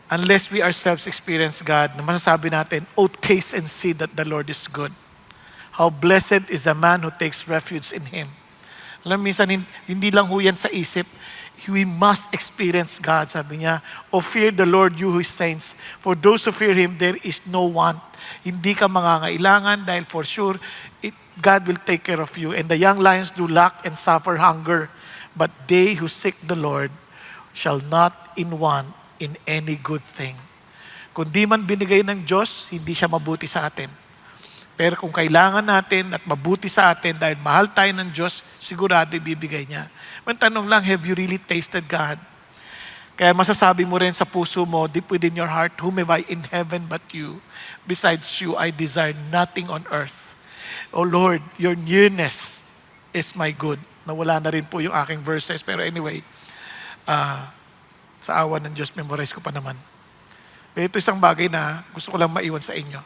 unless we ourselves experience God, na masasabi natin, oh, taste and see that the Lord is good. How blessed is the man who takes refuge in Him. Alam, minsan hindi lang ho yan sa isip. We must experience God. Sabi niya, oh, fear the Lord, you His saints. For those who fear Him, there is no want. Hindi ka mangangailangan dahil for sure, God will take care of you. And the young lions do lack and suffer hunger. But they who seek the Lord shall not in want in any good thing. Kung di man binigay ng Diyos, hindi siya mabuti sa atin. Pero kung kailangan natin at mabuti sa atin dahil mahal tayo ng Diyos, sigurado ibibigay niya. Ang tanong lang, have you really tasted God? Kaya masasabi mo rin sa puso mo, deep within your heart, whom have I in heaven but you? Besides you, I desire nothing on earth. O Lord, your nearness is my good. Nawala na rin po yung aking verses. Pero anyway, Sa awa ng Diyos, memorize ko pa naman. Pero ito isang bagay na gusto ko lang maiwan sa inyo.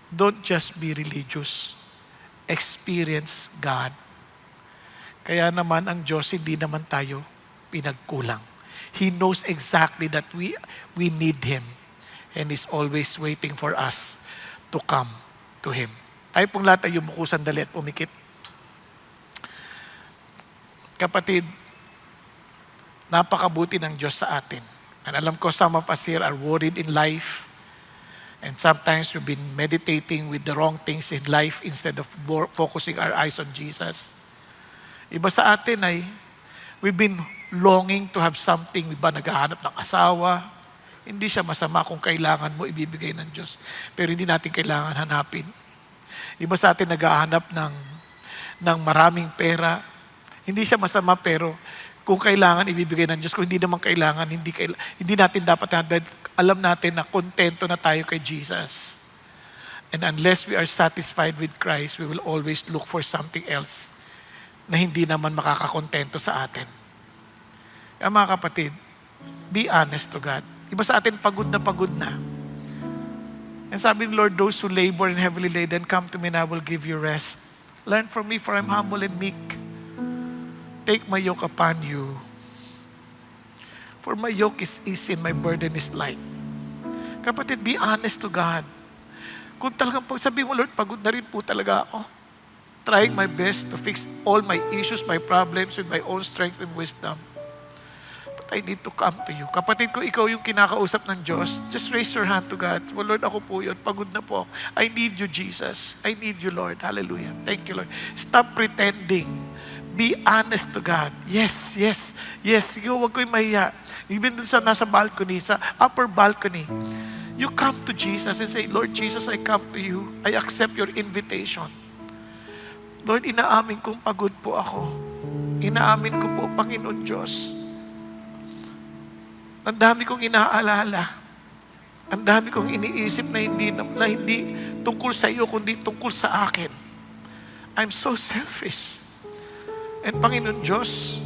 Don't just be religious. Experience God. Kaya naman ang Diyos, hindi naman tayo pinagkulang. He knows exactly that we need Him. And He's always waiting for us to come to Him. Tayo pong lahat ay yumuko sandali at pumikit. Kapatid, napakabuti ng Diyos sa atin. And alam ko some of us here are worried in life. And sometimes we've been meditating with the wrong things in life instead of focusing our eyes on Jesus. Iba sa atin ay, we've been longing to have something. Iba naghahanap ng asawa. Hindi siya masama kung kailangan mo, ibibigay ng Diyos. Pero hindi natin kailangan hanapin. Iba sa atin naghahanap ng maraming pera. Hindi siya masama, pero kung kailangan, ibibigay ng Diyos. Kung hindi naman kailangan, hindi natin dapat dahil alam natin na kontento na tayo kay Jesus. And unless we are satisfied with Christ, we will always look for something else na hindi naman makakakontento sa atin. Kaya mga kapatid, be honest to God. Iba sa atin, pagod na. And sabi ng Lord, those who labor and heavily laden, come to me and I will give you rest. Learn from me, for I'm humble and meek. Take my yoke upon you. For my yoke is easy and my burden is light. Kapatid, be honest to God. Kung talagang sabi mo, Lord, pagod na rin po talaga ako. Trying my best to fix all my issues, my problems with my own strength and wisdom. But I need to come to you. Kapatid ko, ikaw yung kinakausap ng Diyos, just raise your hand to God. Well, Lord, ako po yun. Pagod na po. I need you, Jesus. I need you, Lord. Hallelujah. Thank you, Lord. Stop pretending. Be honest to God. Yes. Sige, huwag ko yung mahiya. Even dun sa nasa balcony, sa upper balcony, you come to Jesus and say, Lord Jesus, I come to you. I accept your invitation. Lord, inaamin kong pagod po ako. Inaamin ko po, Panginoon Diyos. Ang dami kong inaalala. Ang dami kong iniisip na hindi tungkol sa iyo, kundi tungkol sa akin. I'm so selfish. And Panginoon Diyos,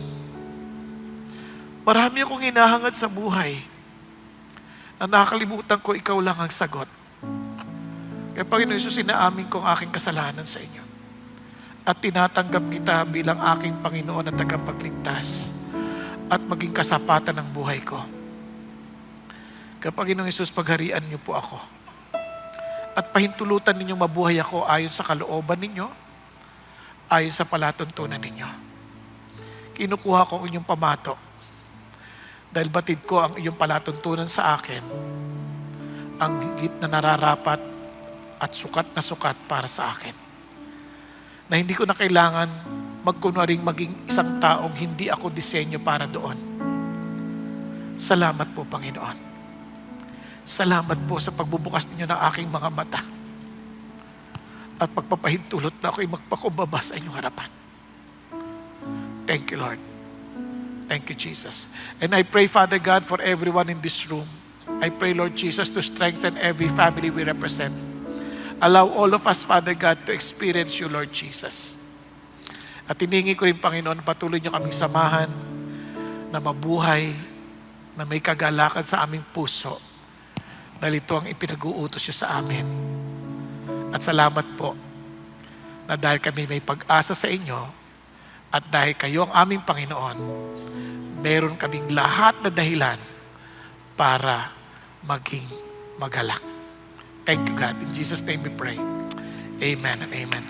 marami akong hinahangad sa buhay na nakakalimutan ko, ikaw lang ang sagot. Kaya Panginoon Jesus, inaamin ko ang aking kasalanan sa inyo. At tinatanggap kita bilang aking Panginoon at tagapagligtas at maging kasapatan ng buhay ko. Kaya Panginoong Jesus, pagharian niyo po ako. At pahintulutan ninyong mabuhay ako ayon sa kalooban ninyo, ayon sa palatuntunan ninyo. Kinukuha ko ang inyong pamato dahil batid ko ang iyong palatuntunan sa akin, ang higit na nararapat at sukat na sukat para sa akin. Na hindi ko na kailangan magkunwaring maging isang taong hindi ako disenyo para doon. Salamat po, Panginoon. Salamat po sa pagbubukas ninyo ng aking mga mata at pagpapahintulot na ako'y magpakumbaba sa inyong harapan. Thank you, Lord. Thank you, Jesus. And I pray, Father God, for everyone in this room. I pray, Lord Jesus, to strengthen every family we represent. Allow all of us, Father God, to experience you, Lord Jesus. At hiningi ko rin, Panginoon, patuloy niyo kaming samahan na mabuhay, na may kagalakan sa aming puso. Dahil ito ang ipinag-uutos niyo sa amin. At salamat po na dahil kami may pag-asa sa inyo at dahil kayo ang aming Panginoon, meron kaming lahat na dahilan para maging magalak. Thank you, God. In Jesus' name we pray. Amen and amen.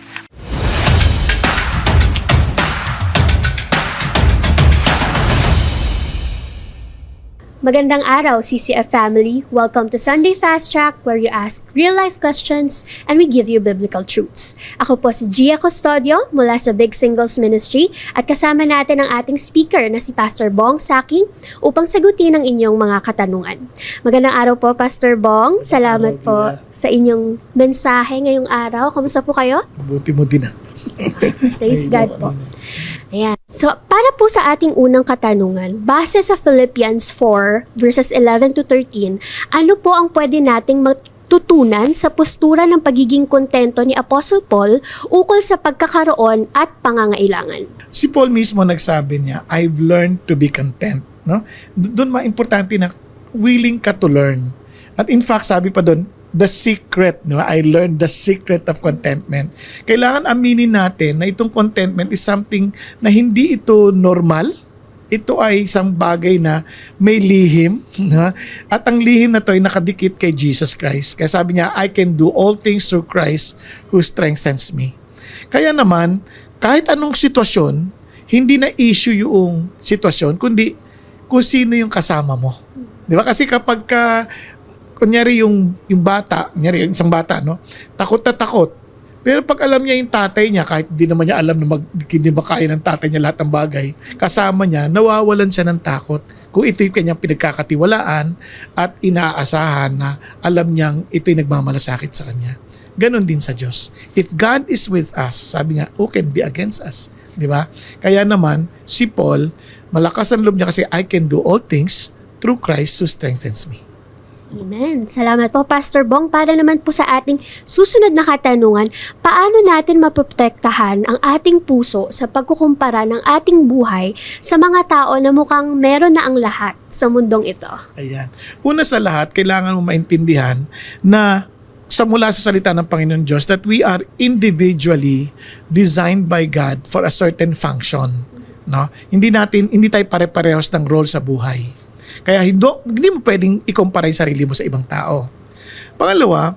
Magandang araw, CCF family. Welcome to Sunday Fast Track, where you ask real-life questions and we give you biblical truths. Ako po si Gia Custodio mula sa Big Singles Ministry at kasama natin ang ating speaker na si Pastor Bong Saking upang sagutin ang inyong mga katanungan. Magandang araw po, Pastor Bong. Salamat po sa inyong mensahe ngayong araw. Kamusta po kayo? Mabuti mo din. Praise God po. Ayan. So, para po sa ating unang katanungan, base sa Philippians 4, verses 11 to 13, ano po ang pwede nating natutunan sa postura ng pagiging kontento ni Apostle Paul ukol sa pagkakaroon at pangangailangan. Si Paul mismo nagsabi niya, I've learned to be content. No? Doon importante na willing ka to learn. At in fact, sabi pa doon, the secret, no? I learned the secret of contentment. Kailangan aminin natin na itong contentment is something na hindi ito normal. Ito ay isang bagay na may lihim. At ang lihim na ito ay nakadikit kay Jesus Christ. Kaya sabi niya, I can do all things through Christ who strengthens me. Kaya naman, kahit anong sitwasyon, hindi na issue yung sitwasyon, kundi kung sino yung kasama mo. Di ba? Kasi kapag kunyari yung bata, kunyari yung isang bata, no? Takot na takot. Pero pag alam niya yung tatay niya, kahit hindi naman niya alam na hindi makaya ng tatay niya lahat ng bagay, kasama niya, nawawalan siya ng takot kung ito yung kanyang pinagkakatiwalaan at inaasahan na alam niyang ito yung nagmamalasakit sa kanya. Ganon din sa Diyos. If God is with us, sabi nga, who can be against us? Di ba? Kaya naman, si Paul, malakas ang loob niya kasi I can do all things through Christ who strengthens me. Amen. Salamat po, Pastor Bong. Para naman po sa ating susunod na katanungan, paano natin maprotektahan ang ating puso sa pagkukumpara ng ating buhay sa mga tao na mukhang meron na ang lahat sa mundong ito? Ayan. Una sa lahat, kailangan mo maintindihan na mula sa salita ng Panginoon Diyos that we are individually designed by God for a certain function. No? Hindi tayo pare-parehas ng role sa buhay. Kaya hindi mo pwedeng ikumpara yung sarili mo sa ibang tao. Pangalawa,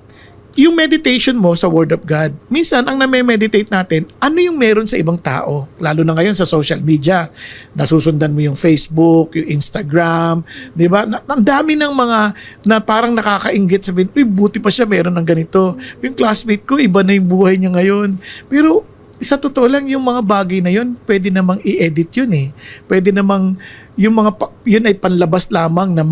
yung meditation mo sa Word of God. Minsan, ang name-meditate natin, ano yung meron sa ibang tao? Lalo na ngayon sa social media. Nasusundan mo yung Facebook, yung Instagram, di ba? Ang dami ng mga na parang nakakainggit, sabihin, uy, buti pa siya meron ng ganito. Yung classmate ko, iba na yung buhay niya ngayon. Pero sa totoo lang, yung mga bagay na yun, pwede namang i-edit yun eh. Pwede namang yun ay panlabas lamang ng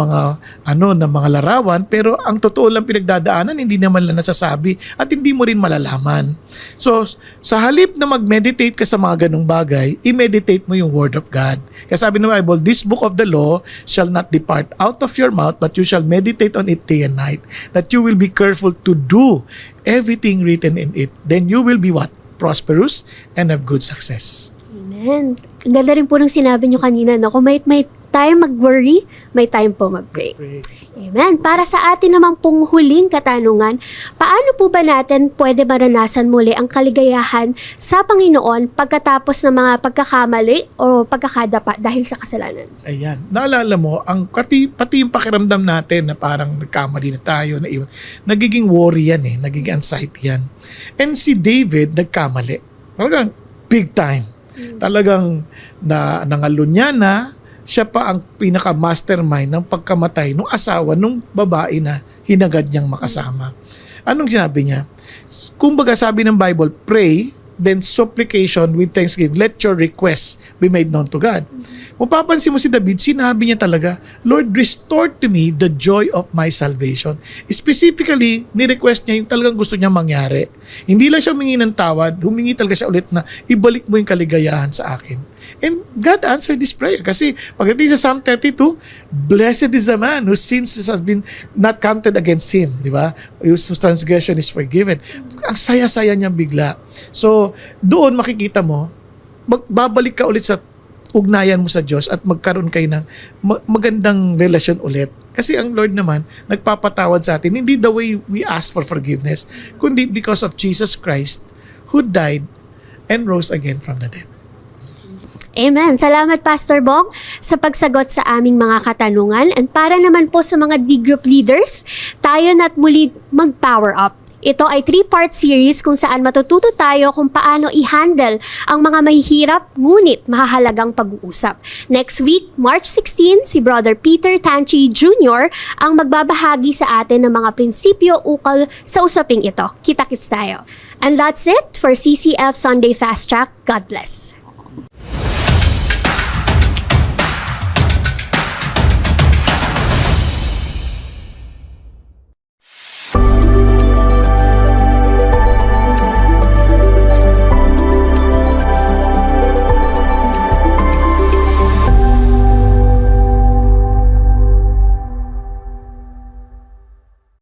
mga larawan, pero ang totoo lang pinagdadaanan hindi naman lang nasasabi at hindi mo rin malalaman. So sa halip na mag-meditate ka sa mga ganung bagay, i-meditate mo yung Word of God. Kaya sabi ng Bible, this book of the law shall not depart out of your mouth, but you shall meditate on it day and night, that you will be careful to do everything written in it. Then you will be what? Prosperous and have good success. Amen. Ang ganda rin po ng sinabi nyo kanina, no? Kung may time mag-worry, may time po mag-pray. Amen. Para sa atin naman pong huling katanungan, paano po ba natin pwede maranasan muli ang kaligayahan sa Panginoon pagkatapos ng mga pagkakamali o pagkakadapa dahil sa kasalanan? Ayan. Naalala mo, pati yung pakiramdam natin na parang nagkamali na tayo, nagiging worry yan eh, nagiging anxiety yan. And si David nagkamali. Talagang big time. Talagang nangalun niya na siya pa ang pinaka-mastermind ng pagkamatay ng asawa ng babae na hinagad niyang makasama. Anong sinabi niya? Kumbaga sabi ng Bible, pray, then supplication with thanksgiving. Let your requests be made known to God. Kung papansin mo si David, sinabi niya talaga, Lord, restore to me the joy of my salvation. Specifically, ni-request niya yung talagang gusto niya mangyari. Hindi lang siya humingi ng tawad, humingi talaga siya ulit na ibalik mo yung kaligayahan sa akin. And God answered this prayer. Kasi pagdating sa Psalm 32, blessed is the man whose sins has been not counted against him. Di ba? Whose transgression is forgiven. Ang saya-saya niya bigla. So, doon makikita mo, babalik ka ulit sa ugnayan mo sa Diyos at magkaroon kayo ng magandang relasyon ulit. Kasi ang Lord naman, nagpapatawad sa atin, hindi the way we ask for forgiveness, kundi because of Jesus Christ who died and rose again from the dead. Amen. Salamat, Pastor Bong, sa pagsagot sa aming mga katanungan. And para naman po sa mga D-group leaders, tayo na't muli mag-power up. Ito ay 3-part series kung saan matututo tayo kung paano i-handle ang mga mahihirap ngunit mahahalagang pag-uusap. Next week, March 16, si Brother Peter Tanchi Jr. ang magbabahagi sa atin ng mga prinsipyo ukol sa usaping ito. Kita-kits tayo. And that's it for CCF Sunday Fast Track. God bless.